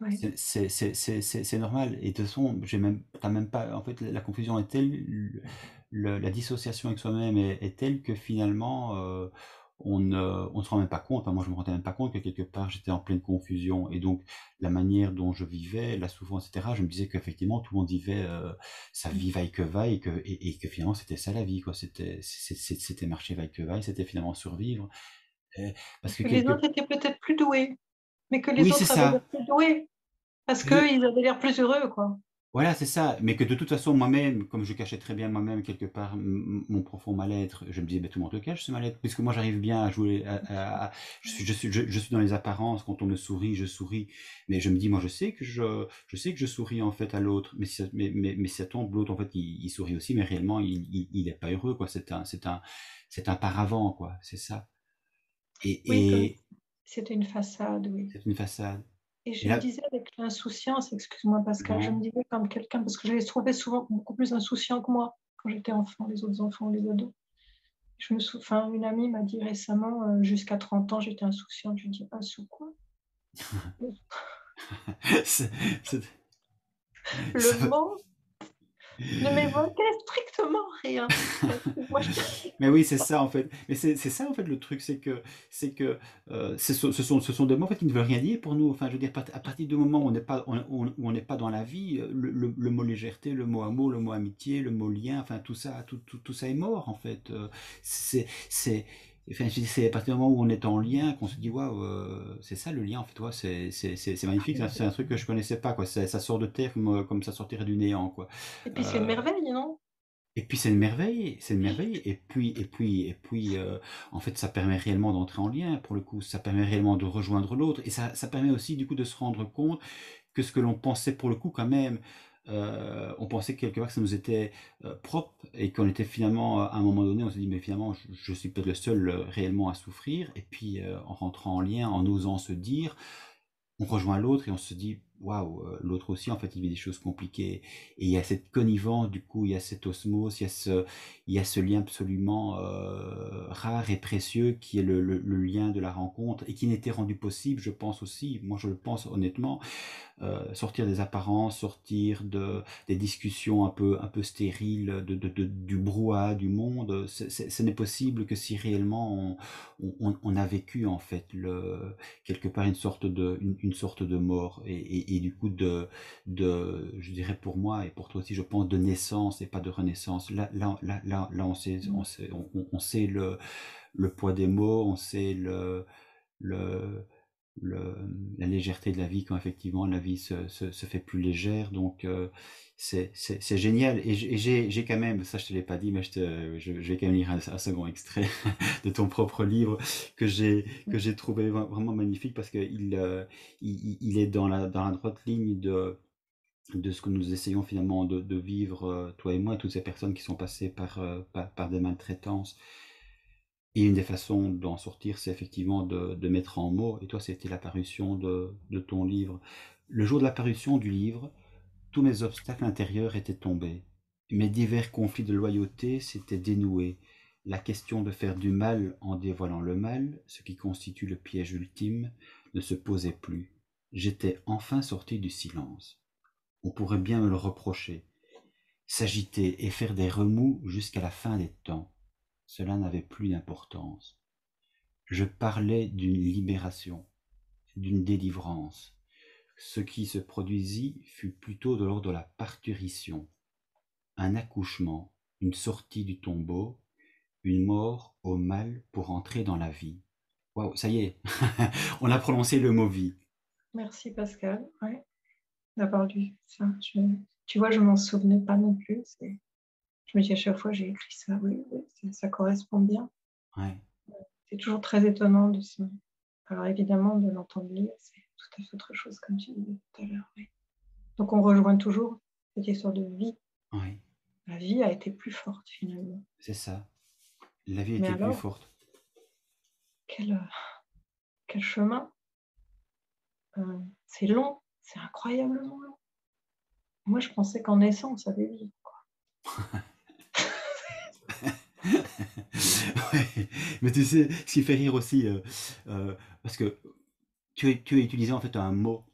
Ouais. C'est normal. Et de toute façon, t'as même pas, en fait, la confusion est telle, la dissociation avec soi-même est telle que finalement, on ne se rend même pas compte. Enfin, moi, je me rendais même pas compte que quelque part, j'étais en pleine confusion. Et donc, la manière dont je vivais, la souffrance, etc., je me disais qu'effectivement, tout le monde vivait sa vie vaille que vaille, et que finalement, c'était ça la vie, quoi. C'était marcher vaille que vaille, c'était finalement survivre. Euh, Parce que Que les quelque... autres étaient peut-être plus doués, mais que les Oui, c'est autres avaient l'air ça. plus doués, parce qu'ils avaient l'air plus heureux, quoi. Voilà, c'est ça. Mais que de toute façon, moi-même, comme je cachais très bien moi-même quelque part mon profond mal-être, je me disais, mais tout le monde le cache, ce mal-être, puisque moi j'arrive bien à jouer, je suis dans les apparences. Quand on me sourit, je souris. Mais je me dis, moi, je sais que je souris en fait à l'autre. Mais si ça tombe, l'autre en fait, il sourit aussi, mais réellement, il est pas heureux, quoi. C'est un paravent, quoi. C'est ça. Oui, comme Et c'était une façade, oui. c'est une façade. Et Et je me là, disais avec l'insouciance, excuse-moi Pascal, je me non. disais comme quelqu'un, parce que je les trouvais souvent beaucoup plus insouciants que moi quand j'étais enfant, les autres enfants, les ados. Enfin, une amie m'a dit récemment, jusqu'à 30 ans, j'étais insouciante. Je lui dis, sous quoi? C'est- c'est- Le ça veut- mot ne m'évoquait strictement rien. Moi, je Mais oui, c'est ça en fait. Mais c'est ça en fait le truc, c'est que ce sont des mots en fait qui ne veulent rien dire pour nous. Enfin, je veux dire, à partir du moment où on n'est pas dans la vie, le mot légèreté, le mot amour, le mot amitié, le mot lien, enfin tout ça est mort en fait. Enfin, je dis, c'est à partir du moment où on est en lien qu'on se dit waouh, c'est ça le lien en fait. Ouais, c'est magnifique. C'est un truc que je connaissais pas quoi. Ça sort de terre comme ça sortirait du néant quoi. Et puis c'est une Euh, merveille, non? et puis c'est une merveille, c'est une merveille. Et puis, en fait, ça permet réellement d'entrer en lien. Pour le coup, ça permet réellement de rejoindre l'autre, et ça permet aussi du coup de se rendre compte que ce que l'on pensait pour le coup quand même, on pensait quelque part que ça nous était propre, et qu'on était finalement à un moment donné, on se dit mais finalement je suis peut-être le seul réellement à souffrir. Et puis en rentrant en lien, en osant se dire, on rejoint l'autre et on se dit waouh, l'autre aussi en fait il vit des choses compliquées. Et il y a cette connivence, du coup il y a cette osmose, il y a ce lien absolument rare et précieux, qui est le lien de la rencontre, et qui n'était rendu possible, je pense aussi, moi je le pense honnêtement, sortir des apparences, sortir des discussions un peu stériles, du brouhaha du monde. Ce n'est possible que si réellement on a vécu en fait quelque part une sorte de mort, et du coup je dirais pour moi et pour toi aussi, je pense, de naissance et pas de renaissance. Là, on sait le poids des mots, on sait le, le, la légèreté de la vie, quand effectivement la vie se fait plus légère. Donc c'est génial. Et j'ai quand même, ça je te l'ai pas dit, mais je vais quand même lire un second extrait de ton propre livre, que j'ai trouvé vraiment magnifique, parce qu'il est dans la droite ligne de ce que nous essayons finalement de vivre, toi et moi, et toutes ces personnes qui sont passées par des maltraitances. Et une des façons d'en sortir, c'est effectivement de mettre en mots. Et toi, c'était la parution de ton livre. Le jour de la parution du livre, tous mes obstacles intérieurs étaient tombés. Mes divers conflits de loyauté s'étaient dénoués. La question de faire du mal en dévoilant le mal, ce qui constitue le piège ultime, ne se posait plus. J'étais enfin sorti du silence. On pourrait bien me le reprocher. S'agiter et faire des remous jusqu'à la fin des temps. Cela n'avait plus d'importance. Je parlais d'une libération, d'une délivrance. Ce qui se produisit fut plutôt de l'ordre de la parturition, un accouchement, une sortie du tombeau, une mort au mal pour entrer dans la vie. Waouh, ça y est, on a prononcé le mot vie. Merci Pascal, ouais, d'avoir lu ça. Tu vois, je m'en souvenais pas non plus. Je me dis à chaque fois, j'ai écrit ça, oui, ça correspond bien. Ouais. C'est toujours très étonnant de se... Alors évidemment, de l'entendre lire, c'est tout à fait autre chose, comme tu disais tout à l'heure. Oui. Donc on rejoint toujours cette histoire de vie. Oui. La vie a été plus forte finalement. C'est ça. La vie Mais était plus alors, forte. quel chemin. C'est long, c'est incroyablement long. Moi, je pensais qu'en naissant, on savait vivre. Ouais. Mais tu sais, ce qui fait rire aussi, parce que tu as utilisé en fait un mot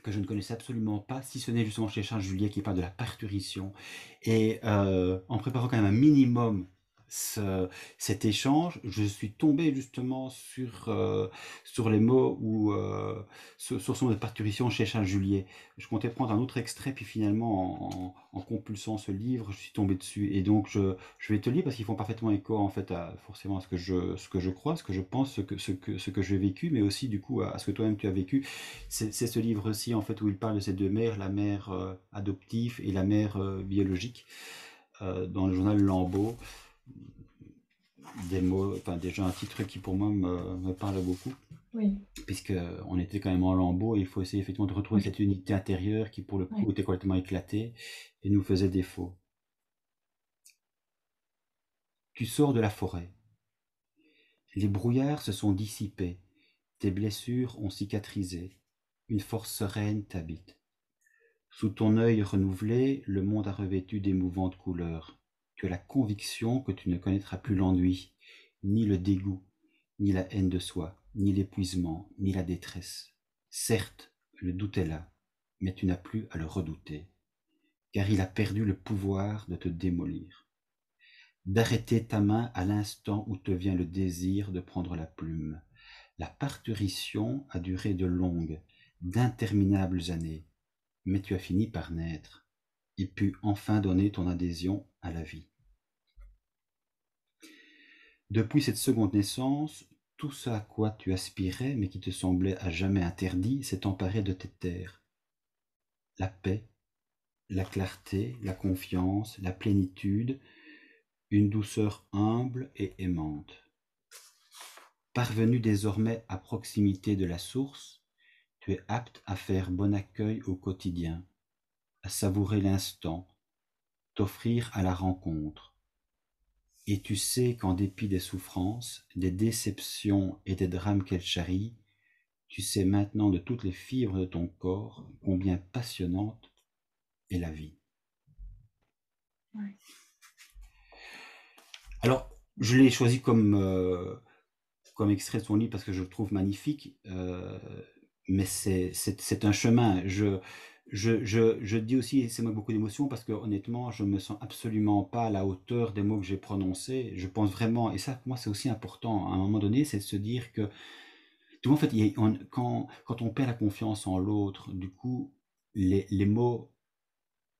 que je ne connaissais absolument pas, si ce n'est justement chez Charles Juliet qui parle de la parturition. Et en préparant quand même un minimum cet échange, je suis tombé justement sur les mots ou sur son de parturition chez Charles Juliet. Je comptais prendre un autre extrait, puis finalement, en compulsant ce livre, je suis tombé dessus. Et donc, je vais te lire parce qu'ils font parfaitement écho en fait forcément à ce que je crois, ce que je pense, ce que j'ai vécu, mais aussi du coup à ce que toi-même tu as vécu. C'est ce livre-ci en fait où il parle de ces deux mères, la mère adoptive et la mère biologique, dans le journal Lambeau. Des mots, enfin déjà un titre qui pour moi me parle beaucoup, Oui, puisque on était quand même en Lambeau et il faut essayer effectivement de retrouver oui, cette unité intérieure qui pour le coup oui. était complètement éclatée et nous faisait défaut. Tu sors de la forêt. Les brouillards se sont dissipés, tes blessures ont cicatrisé, une force sereine t'habite. Sous ton œil renouvelé, le monde a revêtu d'émouvantes couleurs. Tu as la conviction que tu ne connaîtras plus l'ennui, ni le dégoût, ni la haine de soi, ni l'épuisement, ni la détresse. Certes, le doute est là, mais tu n'as plus à le redouter, car il a perdu le pouvoir de te démolir, d'arrêter ta main à l'instant où te vient le désir de prendre la plume. La parturition a duré de longues, d'interminables années, mais tu as fini par naître et pu enfin donner ton adhésion à la vie. Depuis cette seconde naissance, tout ce à quoi tu aspirais mais qui te semblait à jamais interdit s'est emparé de tes terres. La paix, la clarté, la confiance, la plénitude, une douceur humble et aimante. Parvenu désormais à proximité de la source, tu es apte à faire bon accueil au quotidien, à savourer l'instant, t'offrir à la rencontre. Et tu sais qu'en dépit des souffrances, des déceptions et des drames qu'elle charrie, tu sais maintenant de toutes les fibres de ton corps combien passionnante est la vie. Ouais. Alors, je l'ai choisi comme extrait de son livre parce que je le trouve magnifique, mais c'est un chemin. Je dis aussi, et c'est moi beaucoup d'émotions parce que honnêtement, je me sens absolument pas à la hauteur des mots que j'ai prononcés. Je pense vraiment, et ça pour moi c'est aussi important à un moment donné, c'est de se dire que tout en fait, quand on perd la confiance en l'autre, du coup, les mots,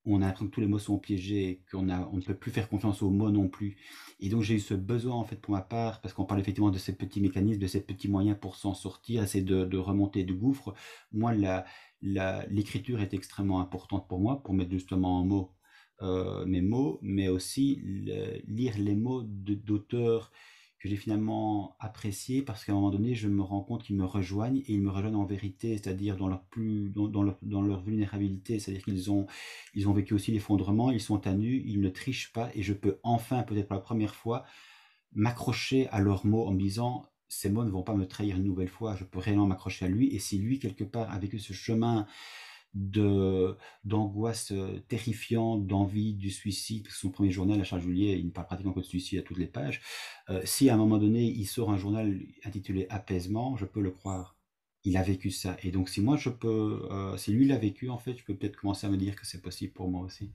on a l'impression que tous les mots sont piégés, on ne peut plus faire confiance aux mots non plus. Et donc j'ai eu ce besoin en fait pour ma part, parce qu'on parle effectivement de ces petits mécanismes, de ces petits moyens pour s'en sortir, essayer de remonter du gouffre. Moi, l'écriture est extrêmement importante pour moi, pour mettre justement en mots mes mots, mais aussi lire les mots d'auteurs que j'ai finalement appréciés parce qu'à un moment donné, je me rends compte qu'ils me rejoignent et ils me rejoignent en vérité, c'est-à-dire dans leur vulnérabilité, c'est-à-dire qu'ils ont vécu aussi l'effondrement, ils sont à nu, ils ne trichent pas et je peux enfin, peut-être pour la première fois, m'accrocher à leurs mots en me disant: «Ces mots ne vont pas me trahir une nouvelle fois, je peux réellement m'accrocher à lui» et si lui, quelque part, a vécu ce chemin de d'angoisse, terrifiante, d'envie, du suicide, parce que son premier journal à Charles Juliet, il ne parle pratiquement que de suicide à toutes les pages. Si à un moment donné, il sort un journal intitulé «Apaisement», je peux le croire. Il a vécu ça et donc si moi je peux, si lui l'a vécu, en fait, je peux peut-être commencer à me dire que c'est possible pour moi aussi.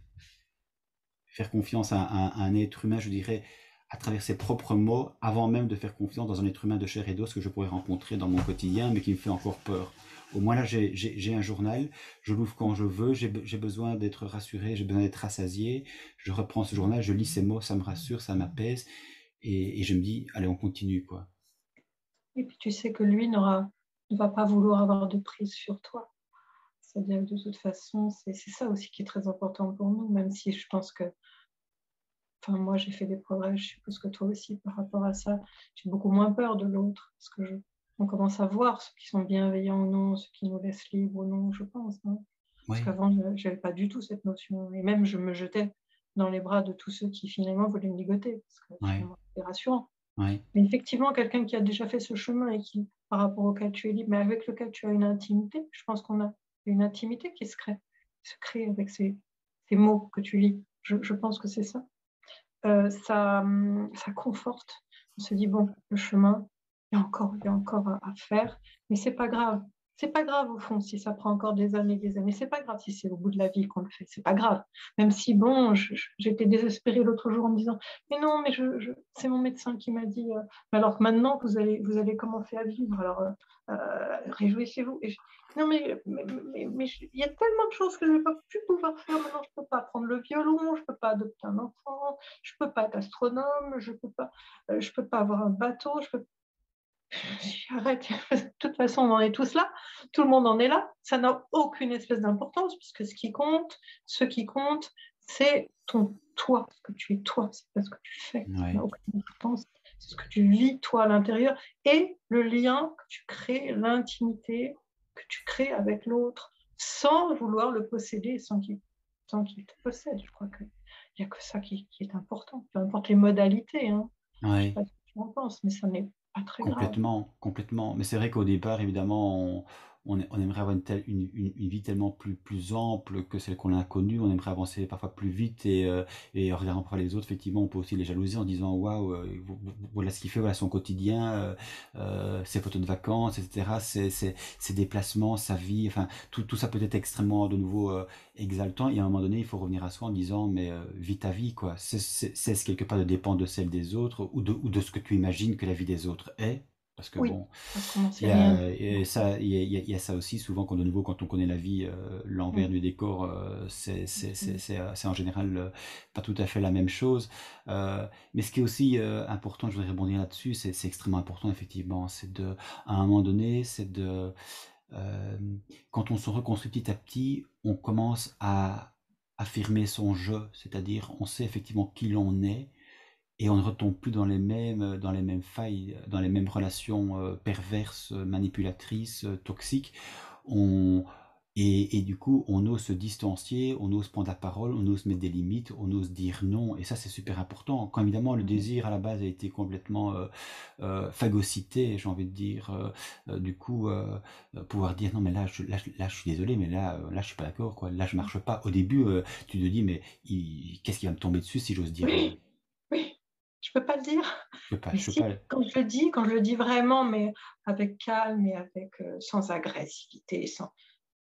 Faire confiance à un être humain, je dirais, à travers ses propres mots, avant même de faire confiance dans un être humain de chair et d'os que je pourrais rencontrer dans mon quotidien, mais qui me fait encore peur. Au moins là, j'ai un journal, je l'ouvre quand je veux, j'ai besoin d'être rassuré, j'ai besoin d'être rassasié. Je reprends ce journal, je lis ces mots, ça me rassure, ça m'apaise, et je me dis, allez, on continue, quoi. Et puis tu sais que lui ne va pas vouloir avoir de prise sur toi. C'est-à-dire que de toute façon, c'est ça aussi qui est très important pour nous, même si je pense que, enfin, moi j'ai fait des progrès, je suppose que toi aussi par rapport à ça. J'ai beaucoup moins peur de l'autre, parce que on commence à voir ceux qui sont bienveillants ou non, ceux qui nous laissent libres ou non, je pense, hein. Parce Oui, qu'avant, je n'avais pas du tout cette notion. Et même, je me jetais dans les bras de tous ceux qui finalement voulaient me ligoter, parce que oui, finalement, c'était rassurant. oui, Mais effectivement, quelqu'un qui a déjà fait ce chemin et qui, par rapport auquel tu es libre, mais avec lequel tu as une intimité, je pense qu'on a une intimité qui se crée avec ces mots que tu lis. Je pense que c'est ça. Ça conforte. On se dit, bon, le chemin, il y a encore à faire, mais c'est pas grave. C'est pas grave au fond si ça prend encore des années. C'est pas grave si c'est au bout de la vie qu'on le fait. C'est pas grave. Même si, bon, j'étais désespérée l'autre jour en me disant, mais non, mais c'est mon médecin qui m'a dit, alors que maintenant vous allez commencer à vivre. Alors, réjouissez-vous. Non, il y a tellement de choses que je ne vais pas plus pouvoir faire maintenant. Je ne peux pas prendre le violon, je ne peux pas adopter un enfant, je peux pas être astronome, je peux pas avoir un bateau, je peux. Arrête. De toute façon, on en est tous là. Tout le monde en est là. Ça n'a aucune espèce d'importance puisque ce qui compte, c'est ton toi, ce que tu es toi, c'est pas ce que tu fais. Ça n'a oui. aucune importance. C'est ce que tu vis toi à l'intérieur et le lien que tu crées, l'intimité que tu crées avec l'autre sans vouloir le posséder, sans qu'il te possède. Je crois qu'il n'y a que ça qui est important. Peu importe les modalités, hein. Je ne sais Oui. pas ce que tu en penses, mais ça n'est pas très grave. Complètement, complètement. Mais c'est vrai qu'au départ, évidemment, on aimerait avoir une vie tellement plus ample que celle qu'on a connue. On aimerait avancer parfois plus vite et en regardant parfois les autres, effectivement, on peut aussi les jalouser en disant waouh, voilà ce qu'il fait, voilà son quotidien, ses photos de vacances, etc. Ses déplacements, sa vie, enfin, tout ça peut être extrêmement de nouveau exaltant. Et à un moment donné, il faut revenir à soi en disant mais vis ta vie, quoi. Cesse quelque part de dépendre de celle des autres ou de ce que tu imagines que la vie des autres est. Parce que Oui, bon, parce qu'on n'en sait il y rien du a, et tout. ça, il y a ça aussi souvent quand de nouveau quand on connaît la vie, l'envers Mm. du décor, c'est en général pas tout à fait la même chose. Mais ce qui est aussi important, je voudrais rebondir là-dessus, c'est extrêmement important effectivement, c'est de, à un moment donné, c'est de, euh, quand on se reconstruit petit à petit, on commence à affirmer son je, c'est-à-dire on sait effectivement qui l'on est et on ne retombe plus dans les mêmes failles, dans les mêmes relations perverses, manipulatrices, toxiques. On, et du coup, on ose se distancier, on ose prendre la parole, on ose mettre des limites, on ose dire non. Et ça, c'est super important. Quand évidemment le désir à la base a été complètement phagocyté, j'ai envie de dire, du coup, pouvoir dire non, mais là, je suis désolé, mais là, je suis pas d'accord, quoi. Là, je marche pas. Au début, tu te dis, mais qu'est-ce qui va me tomber dessus si j'ose dire non? Oui, oui, je peux pas le dire. Mais Je peux si, pas. quand je le dis vraiment, mais avec calme et avec sans agressivité, sans,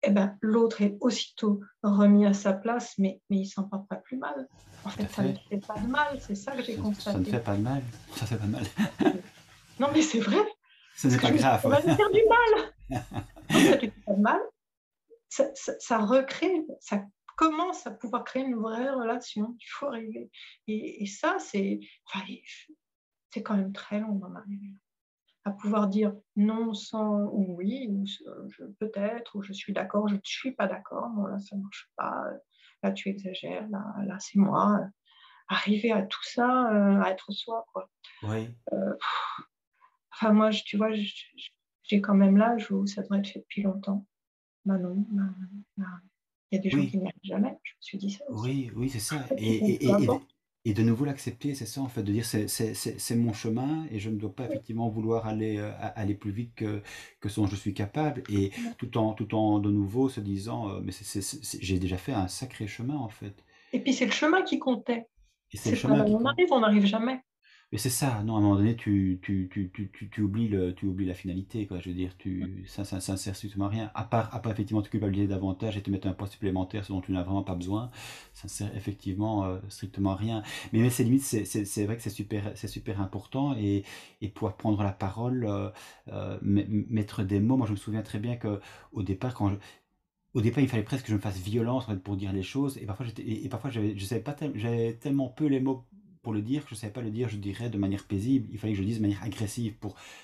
eh ben, l'autre est aussitôt remis à sa place, mais il s'en porte pas plus mal. En Tout à fait, ça ne fait. fait pas de mal, c'est ça que j'ai Ça ne fait constaté. pas de mal. Ça fait pas de mal. Non, mais c'est vrai, Ce parce n'est que pas je me suis dit, grave. on va me faire du mal. Non, ça ne fait pas de mal. Ça recrée, ça commence à pouvoir créer une vraie relation. Il faut arriver. Et ça, enfin, c'est quand même très long d'en arriver là. À pouvoir dire non sans ou oui, ou peut-être, ou je suis d'accord, je ne suis pas d'accord, non, là, ça ne marche pas, là, tu exagères, là c'est moi. Arriver à tout ça, à être soi, quoi. Oui, Euh, enfin, moi, tu vois, j'ai quand même l'âge où ça devrait être fait depuis longtemps. Bah non, bah, il y a des gens qui oui, n'y arrivent jamais. Je me suis dit ça aussi. oui, oui, c'est ça. Qui font peu importe. Et de nouveau l'accepter, c'est ça en fait, de dire c'est mon chemin et je ne dois pas Oui, effectivement vouloir aller plus vite que ce dont je suis capable. Et non. tout en de nouveau se disant, mais j'ai déjà fait un sacré chemin en fait. Et puis c'est le chemin qui comptait. Et c'est le C'est pas chemin là qui où compte. on n'arrive jamais. Mais c'est ça, non, à un moment donné, tu oublies tu oublies la finalité, quoi. Je veux dire, ça ne sert strictement à rien. À part effectivement te culpabiliser davantage et te mettre un poids supplémentaire, ce dont tu n'as vraiment pas besoin, ça ne sert effectivement strictement à rien. Mais c'est limite, c'est vrai que c'est super important et pouvoir prendre la parole, mettre des mots. Moi, je me souviens très bien que au départ, au départ, il fallait presque que je me fasse violence en fait, pour dire les choses. Et parfois, parfois je savais pas j'avais tellement peu les mots pour le dire que je savais pas le dire, je dirais, de manière paisible. Il fallait que je le dise de manière agressive,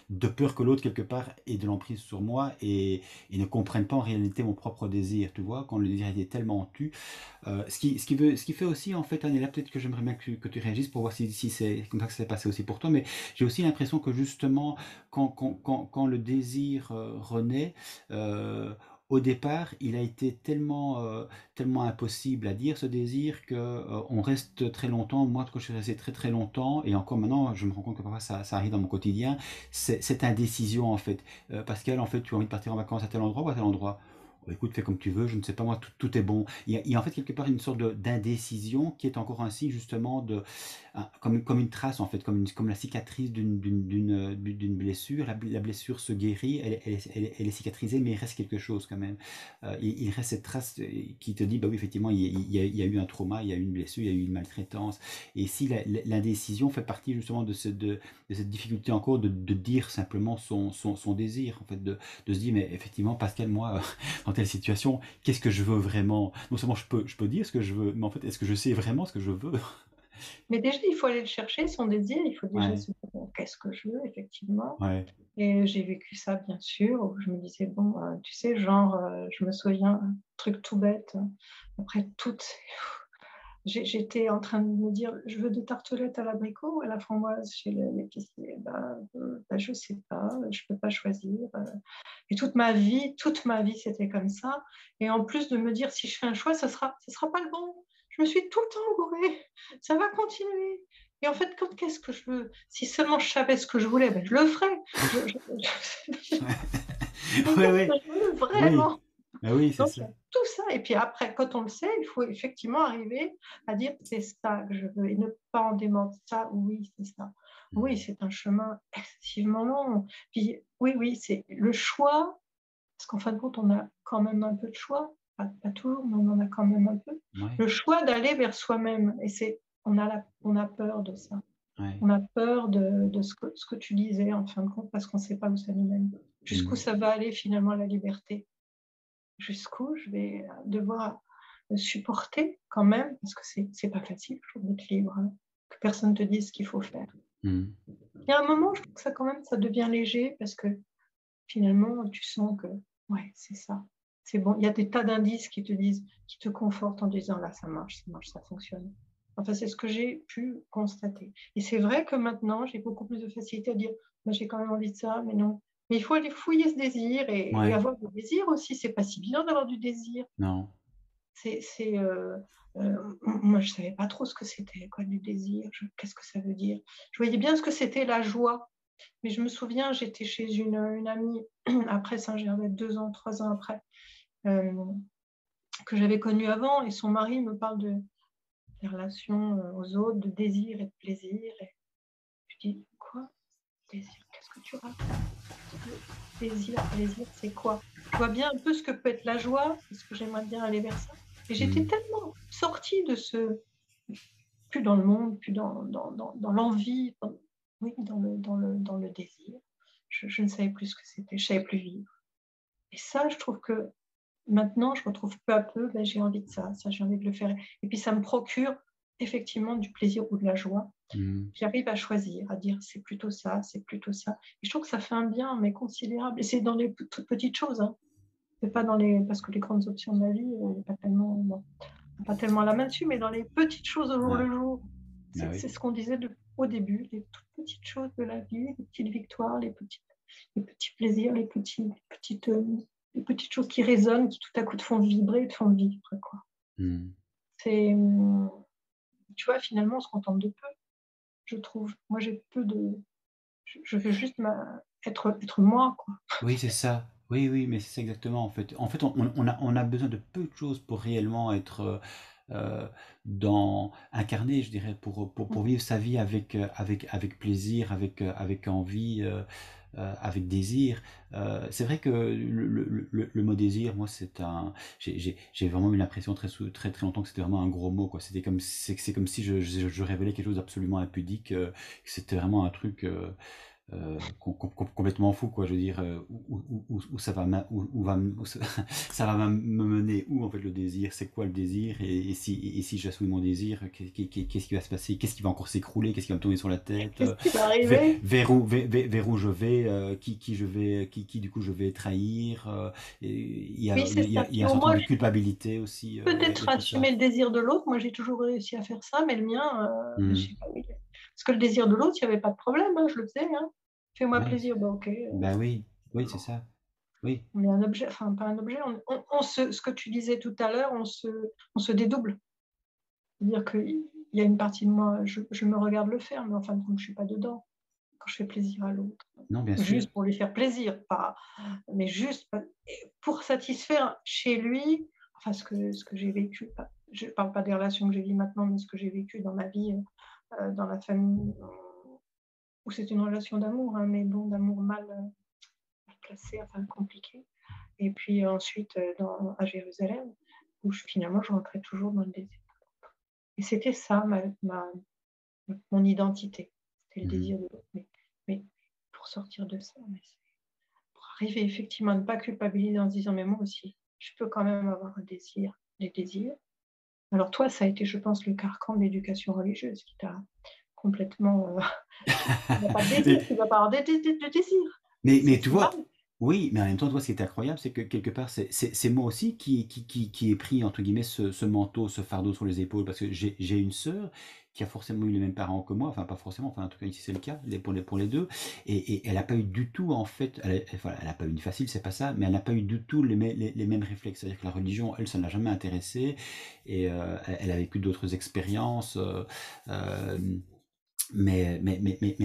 de peur que l'autre, quelque part, ait de l'emprise sur moi et ne comprenne pas en réalité mon propre désir. Tu vois, quand le désir est tellement tu. Ce qui fait aussi, en fait, Annie, là, peut-être que j'aimerais bien que tu réagisses pour voir si c'est comme ça que ça s'est passé aussi pour toi. Mais j'ai aussi l'impression que justement, quand le désir renaît, euh, au départ, il a été tellement impossible à dire ce désir que on reste très longtemps. Moi, quand je suis resté très très longtemps, et encore maintenant, je me rends compte que parfois ça arrive dans mon quotidien, c'est cette indécision en fait. Pascal, en fait, tu as envie de partir en vacances à tel endroit ou à tel endroit? Oh, écoute, fais comme tu veux, je ne sais pas, moi, tout est bon. Il y a en fait quelque part une sorte d'indécision qui est encore un signe justement comme une trace en fait, comme la cicatrice d'une blessure. La blessure se guérit, elle est cicatrisée, mais il reste quelque chose quand même. Il reste cette trace qui te dit, bah oui, effectivement, il y a eu un trauma, il y a eu une blessure, il y a eu une maltraitance. Et si l'indécision fait partie justement de cette difficulté encore de dire simplement son désir, en fait, de se dire, mais effectivement, Pascal, moi, dans telle situation, qu'est-ce que je veux vraiment? Non seulement je peux dire ce que je veux, mais en fait, est-ce que je sais vraiment ce que je veux? Mais déjà, il faut aller le chercher, son désir. Il faut déjà Ouais, se dire bon, qu'est-ce que je veux, effectivement. ouais. Et j'ai vécu ça, bien sûr, où je me disais, bon, tu sais, genre, je me souviens, un truc tout bête, après toutes, j'étais en train de me dire, je veux des tartelettes à l'abricot ou à la framboise chez l'épicier. Ben, je sais pas, je peux pas choisir. Et toute ma vie, c'était comme ça. Et en plus de me dire, si je fais un choix, ce sera pas le bon. Je me suis tout le temps gourée. Ça va continuer. Et en fait, qu'est-ce que je veux? Si seulement je savais ce que je voulais, ben, je le ferais. Mais Oui, qu'est-ce oui, que je veux oui. vraiment? Ah oui, c'est Donc, il ça. y a tout ça. Et puis après, quand on le sait, il faut effectivement arriver à dire c'est ça que je veux et ne pas en démentir ça. Oui, c'est ça. Oui, Mm. c'est un chemin excessivement long. Puis oui, oui, c'est le choix, parce qu'en fin de compte, on a quand même un peu de choix. Pas toujours, mais on en a quand même un peu. Ouais, Le choix d'aller vers soi-même. Et on a peur de ça. ouais. On a peur de ce que tu disais, en fin de compte, parce qu'on ne sait pas où ça nous mène. Jusqu'où Mm. ça va aller finalement la liberté, jusqu'où je vais devoir supporter quand même, parce que c'est pas facile, je trouve, d'être libre, hein, que personne te dise ce qu'il faut faire. Mm. Il y a un moment, je trouve que ça quand même, ça devient léger, parce que finalement, tu sens que, ouais, c'est ça. C'est bon. Il y a des tas d'indices qui te disent, qui te confortent en disant, là, ça marche, ça fonctionne. Enfin, c'est ce que j'ai pu constater. Et c'est vrai que maintenant, j'ai beaucoup plus de facilité à dire, ben, j'ai quand même envie de ça, mais non. Mais il faut aller fouiller ce désir et Ouais, avoir du désir aussi. C'est pas si bien d'avoir du désir. non. C'est, moi, je savais pas trop ce que c'était, quoi, du désir. Qu'est-ce que ça veut dire? Je voyais bien ce que c'était la joie. Mais je me souviens, j'étais chez une amie après Saint-Gervais, 2 ans, 3 ans après, euh, que j'avais connue avant, et son mari me parle des relations aux autres, de désir et de plaisir. Et je dis, quoi? Désir? Qu'est-ce que tu racontes? Désir, plaisir, c'est quoi? Je vois bien un peu ce que peut être la joie, parce que j'aimerais bien aller vers ça. Et j'étais Mm. tellement sortie de plus dans le monde, plus dans l'envie, oui, dans le désir. Je ne savais plus ce que c'était, je ne savais plus vivre. Et ça, je trouve que maintenant, je retrouve peu à peu, ben, j'ai envie de ça, j'ai envie de le faire. Et puis, ça me procure effectivement du plaisir ou de la joie. Mm. J'arrive à choisir, à dire c'est plutôt ça, c'est plutôt ça. Et je trouve que ça fait un bien, mais considérable. Et c'est dans les toutes petites choses, hein. C'est pas dans les, parce que les grandes options de la vie, pas tellement, bon, pas tellement la main dessus, mais dans les petites choses au jour Ouais, le jour. bah oui. C'est ce qu'on disait au début, les toutes petites choses de la vie, les petites victoires, les petits plaisirs, les petites choses qui résonnent, qui tout à coup te font vibrer, te font vivre, quoi. Mm. C'est, tu vois, finalement, on se contente de peu, je trouve. Moi, j'ai peu de je veux juste être moi, quoi. Oui, c'est ça. Oui, oui, mais c'est ça exactement, en fait. En fait, on a besoin de peu de choses pour réellement être, incarné, je dirais, pour Mmh. vivre sa vie avec plaisir, avec envie, avec désir. C'est vrai que le mot désir, moi, j'ai vraiment eu l'impression très très longtemps que c'était vraiment un gros mot, quoi. C'est comme si je révélais quelque chose d'absolument impudique, que c'était vraiment un truc. Complètement fou, quoi. Je veux dire, où ça va, ça va me mener où, en fait, le désir? C'est quoi le désir? Et si j'assois mon désir, qu'est-ce qui va se passer? Qu'est-ce qui va encore s'écrouler? Qu'est-ce qui va me tomber sur la tête? Qu'est-ce qui va arriver? Vers où je vais? Qui je vais, du coup je vais trahir? Et Oui, c'est ça. il y Puis a un au sentiment moins, de culpabilité aussi. Il y peut-être a tout ça. assumer le désir de l'autre. Moi, j'ai toujours réussi à faire ça, mais le mien, je Hmm. sais pas où il est. Parce que le désir de l'autre, il y avait pas de problème, hein, je le faisais, hein. Fais-moi Ouais, plaisir, bah, OK, bah oui, oui, c'est ça. Oui. on est un objet, enfin pas un objet, on se ce que tu disais tout à l'heure, on se dédouble. C'est-à-dire qu'il y a une partie de moi, je me regarde le faire, mais en fin de compte, je suis pas dedans, quand je fais plaisir à l'autre. Non, bien sûr. Juste pour lui faire plaisir, pas mais juste pour satisfaire chez lui, enfin ce que j'ai vécu, pas je parle pas des relations que j'ai vues maintenant, mais ce que j'ai vécu dans ma vie, dans la famille, où c'était une relation d'amour, hein, mais bon, d'amour mal placé, enfin compliqué. Et puis ensuite, à Jérusalem, où finalement je rentrais toujours dans le désir. Et c'était ça mon identité, c'était le Mhm. désir de l'autre. Mais pour sortir de ça, pour arriver effectivement à ne pas culpabiliser en se disant mais moi aussi, je peux quand même avoir un désir, des désirs. Alors toi, ça a été, je pense, le carcan de l'éducation religieuse qui t'a complètement, tu n'as pas de désir, Mais tu dois pas avoir de désir. mais tu C'est mal. vois, oui, mais en même temps, toi, ce qui est incroyable, c'est que quelque part, c'est moi aussi qui ai pris, entre guillemets, ce manteau, ce fardeau sur les épaules, parce que j'ai une sœur qui a forcément eu les mêmes parents que moi, enfin pas forcément, enfin en tout cas ici c'est le cas, pour les deux, et elle n'a pas eu du tout, en fait, voilà, elle n'a pas eu une facile, c'est pas ça, mais elle n'a pas eu du tout les mêmes réflexes, c'est-à-dire que la religion, elle, ça ne l'a jamais intéressée, et elle a vécu d'autres expériences, euh, mais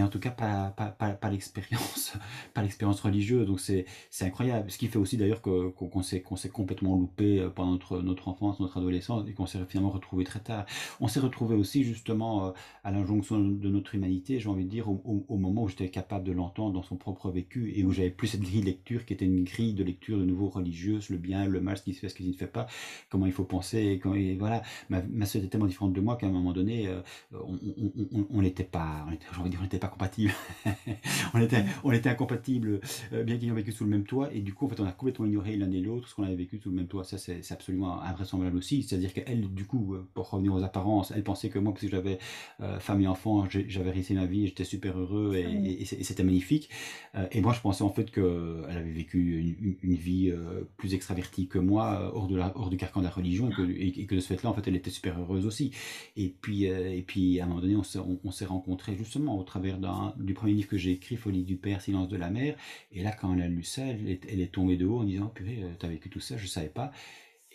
en tout cas, pas l'expérience, pas l'expérience religieuse. Donc c'est incroyable. Ce qui fait aussi d'ailleurs qu'on s'est complètement loupé pendant notre enfance, notre adolescence, et qu'on s'est finalement retrouvé très tard. On s'est retrouvé aussi justement à l'injonction de notre humanité, j'ai envie de dire, au moment où j'étais capable de l'entendre dans son propre vécu et où j'avais plus cette grille de lecture qui était une grille de lecture de nouveau religieuse, le bien, le mal, ce qui se fait, ce qui ne se fait pas, comment il faut penser, et voilà. Ma soeur était tellement différente de moi qu'à un moment donné, on n'était pas, j'ai envie de dire, on n'était pas compatibles. Mmh. On était incompatibles, bien qu'ayant vécu sous le même toit. Et du coup, en fait, on a complètement ignoré l'un et l'autre ce qu'on avait vécu sous le même toit. Ça, c'est absolument invraisemblable aussi. C'est-à-dire qu'elle, du coup, pour revenir aux apparences, elle pensait que moi, parce que j'avais femme et enfant, j'avais réussi ma vie, j'étais super heureux Mmh. et c'était magnifique. Et moi, je pensais en fait qu'elle avait vécu une vie plus extravertie que moi, hors du carcan de la religion, et que de ce fait-là, en fait, elle était super heureuse aussi. Et puis, à un moment donné, on s'est rencontrés justement au travers du premier livre que j'ai écrit, Folie du père, Silence de la mère. Et là, quand elle a lu ça, elle est tombée de haut en disant, oh, purée, t'as vécu tout ça, je savais pas.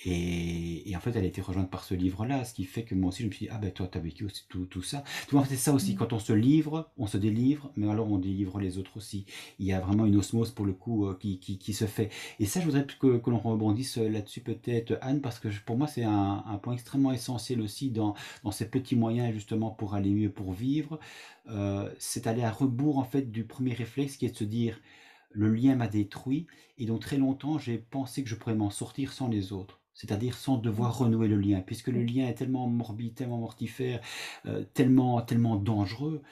Et en fait, elle a été rejointe par ce livre-là, ce qui fait que moi aussi, je me suis dit, ah ben toi, t'as vécu aussi tout ça. Tu vois, en fait, c'est ça aussi, Mmh. quand on se livre, on se délivre, mais alors on délivre les autres aussi. Il y a vraiment une osmose, pour le coup, qui se fait. Et ça, je voudrais que l'on rebondisse là-dessus peut-être, Anne, parce que pour moi, c'est un point extrêmement essentiel aussi dans ces petits moyens, justement, pour aller mieux, pour vivre. C'est aller à rebours, en fait, du premier réflexe, qui est de se dire, le lien m'a détruit, et donc très longtemps, j'ai pensé que je pourrais m'en sortir sans les autres. C'est-à-dire sans Mmh. devoir renouer le lien, puisque le Oui. lien est tellement morbide, tellement mortifère, tellement, tellement dangereux.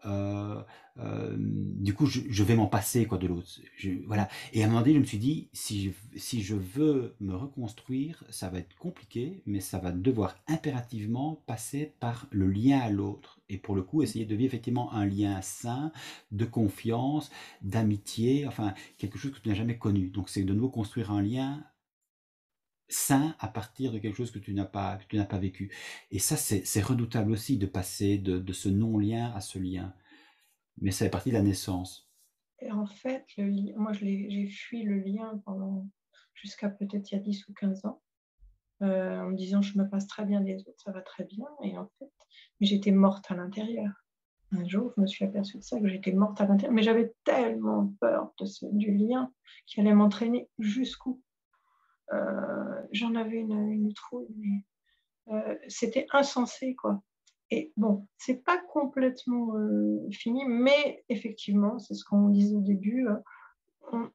euh, du coup, je vais m'en passer, quoi, de l'autre. Mmh. Voilà. Et à un moment donné, je me suis dit, si je veux me reconstruire, ça va être compliqué, mais ça va devoir impérativement passer par le lien à l'autre. Et pour le coup, essayer de vivre effectivement un lien sain, de confiance, d'amitié, enfin, quelque chose que tu n'as jamais connu. Donc, c'est de nouveau construire un lien sain à partir de quelque chose que tu n'as pas vécu. Et ça, c'est redoutable aussi de passer de ce non-lien à ce lien. Mais ça fait partie de la naissance. Et en fait, moi j'ai fui le lien pendant jusqu'à peut-être il y a 10 ou 15 ans. en me disant je me passe très bien des autres, ça va très bien. Et en fait, mais j'étais morte à l'intérieur. Un jour, je me suis aperçue de ça, que j'étais morte à l'intérieur. Mais j'avais tellement peur du lien qui allait m'entraîner jusqu'où. J'en avais une trouille, mais c'était insensé, quoi. Et bon, c'est pas complètement fini, mais effectivement, c'est ce qu'on disait au début. On,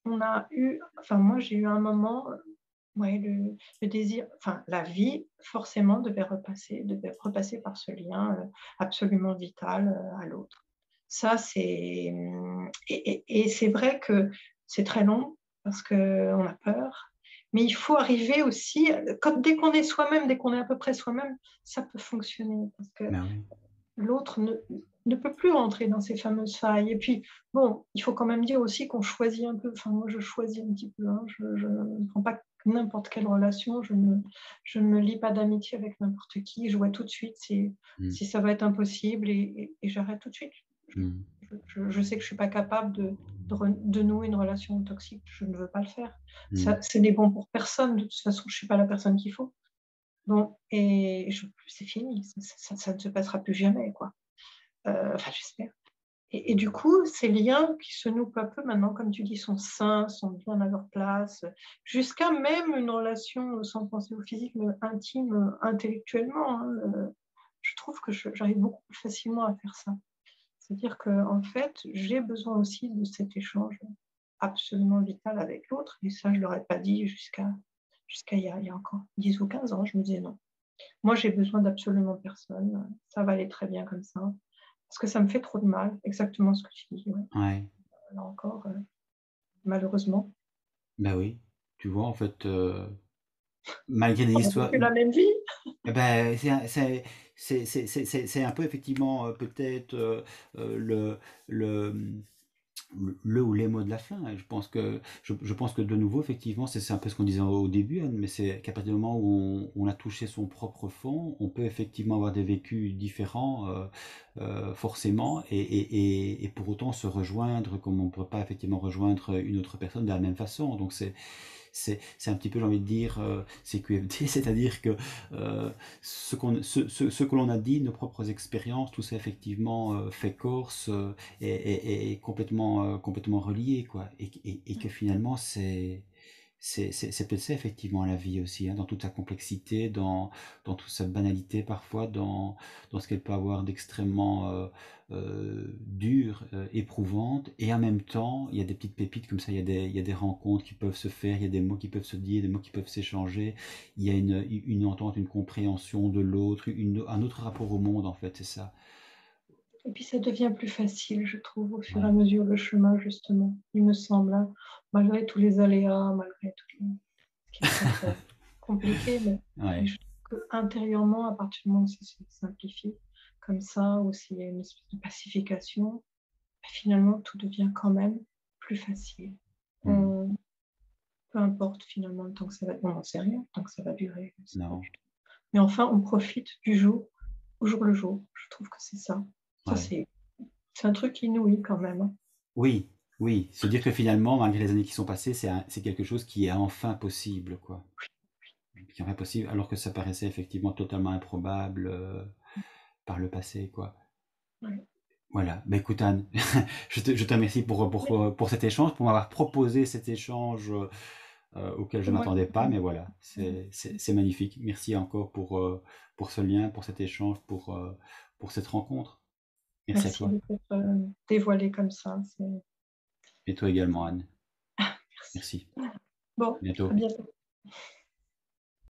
on a eu, enfin moi j'ai eu un moment, ouais, le désir, enfin la vie forcément devait repasser par ce lien absolument vital à l'autre. Ça c'est et c'est vrai que c'est très long parce qu'on a peur, mais il faut arriver aussi, dès qu'on est soi-même, dès qu'on est à peu près soi-même, ça peut fonctionner parce que Ben oui. l'autre ne peut plus rentrer dans ces fameuses failles. Et puis, bon, il faut quand même dire aussi qu'on choisit un peu. Enfin, moi, je choisis un petit peu. Hein. Je ne prends pas n'importe quelle relation. Je ne me lie pas d'amitié avec n'importe qui. Je vois tout de suite Mm. si ça va être impossible et j'arrête tout de suite. Mm. Je sais que je ne suis pas capable de nouer une relation toxique. Je ne veux pas le faire. Mm. Ce n'est bon pour personne. De toute façon, je ne suis pas la personne qu'il faut. Bon, et c'est fini. Ça ne se passera plus jamais, quoi. Enfin, j'espère. Et du coup, ces liens qui se nouent peu à peu maintenant, comme tu dis, sont sains, sont bien à leur place, jusqu'à même une relation, sans penser au physique, mais intime, intellectuellement. Hein, je trouve que j'arrive beaucoup plus facilement à faire ça. C'est-à-dire qu'en fait, j'ai besoin aussi de cet échange absolument vital avec l'autre. Et ça, je ne l'aurais pas dit jusqu'à il y a encore 10 ou 15 ans. Je me disais non. Moi, j'ai besoin d'absolument personne. Ça va aller très bien comme ça. Parce que ça me fait trop de mal, exactement ce que tu dis. Ouais. Ouais. Là encore, malheureusement. Ben oui. Tu vois, en fait, malgré des On n'a histoires. plus la même vie. Eh ben, c'est un peu effectivement peut-être le, le, le ou les mots de la fin. Je pense je pense que de nouveau, effectivement, c'est un peu ce qu'on disait au début, Anne, mais c'est qu'à partir du moment où on a touché son propre fond, on peut effectivement avoir des vécus différents, forcément, et pour autant se rejoindre comme on ne peut pas effectivement rejoindre une autre personne de la même façon. Donc c'est un petit peu, j'ai envie de dire, c'est QFD, c'est-à-dire que ce que l'on a dit, nos propres expériences, tout ça effectivement fait corse et complètement, complètement relié, quoi. Et que finalement, c'est peut-être ça effectivement la vie aussi, hein, dans toute sa complexité, dans toute sa banalité parfois, dans ce qu'elle peut avoir d'extrêmement dure, éprouvante, et en même temps, il y a des petites pépites comme ça, il y a des rencontres qui peuvent se faire, il y a des mots qui peuvent se dire, des mots qui peuvent s'échanger, il y a une entente, une compréhension de l'autre, un autre rapport au monde en fait, c'est ça. Et puis ça devient plus facile, je trouve, au fur et à Ouais, mesure, le chemin, justement, il me semble, hein, malgré tous les aléas, malgré tout ce qui est très, très compliqué, mais ouais. je trouve qu'intérieurement, à partir du moment où ça se simplifie, comme ça, ou s'il y a une espèce de pacification, finalement, tout devient quand même plus facile. Hmm. On, peu importe finalement le temps que ça va, on n'en sait rien, tant que ça va durer, on sait pas Non, du tout. Mais enfin, on profite du jour, au jour le jour. Je trouve que c'est ça. Ça, ouais. c'est un truc inouï quand même. Hein. Oui, oui, se dire que finalement, malgré les années qui sont passées, c'est quelque chose qui est enfin possible, quoi. Qui est enfin possible, alors que ça paraissait effectivement totalement improbable par le passé, quoi. Ouais. Voilà. Bah écoute Anne, je te remercie Mais, pour cet échange, pour m'avoir proposé cet échange auquel je c'est ne moi m'attendais qui pas, mais voilà, c'est magnifique. Merci encore pour ce lien, pour cet échange, pour cette rencontre. Merci à merci toi. de t'être dévoilé comme ça. Et toi également, Anne. Merci. Merci. À Bon, à bientôt. bientôt.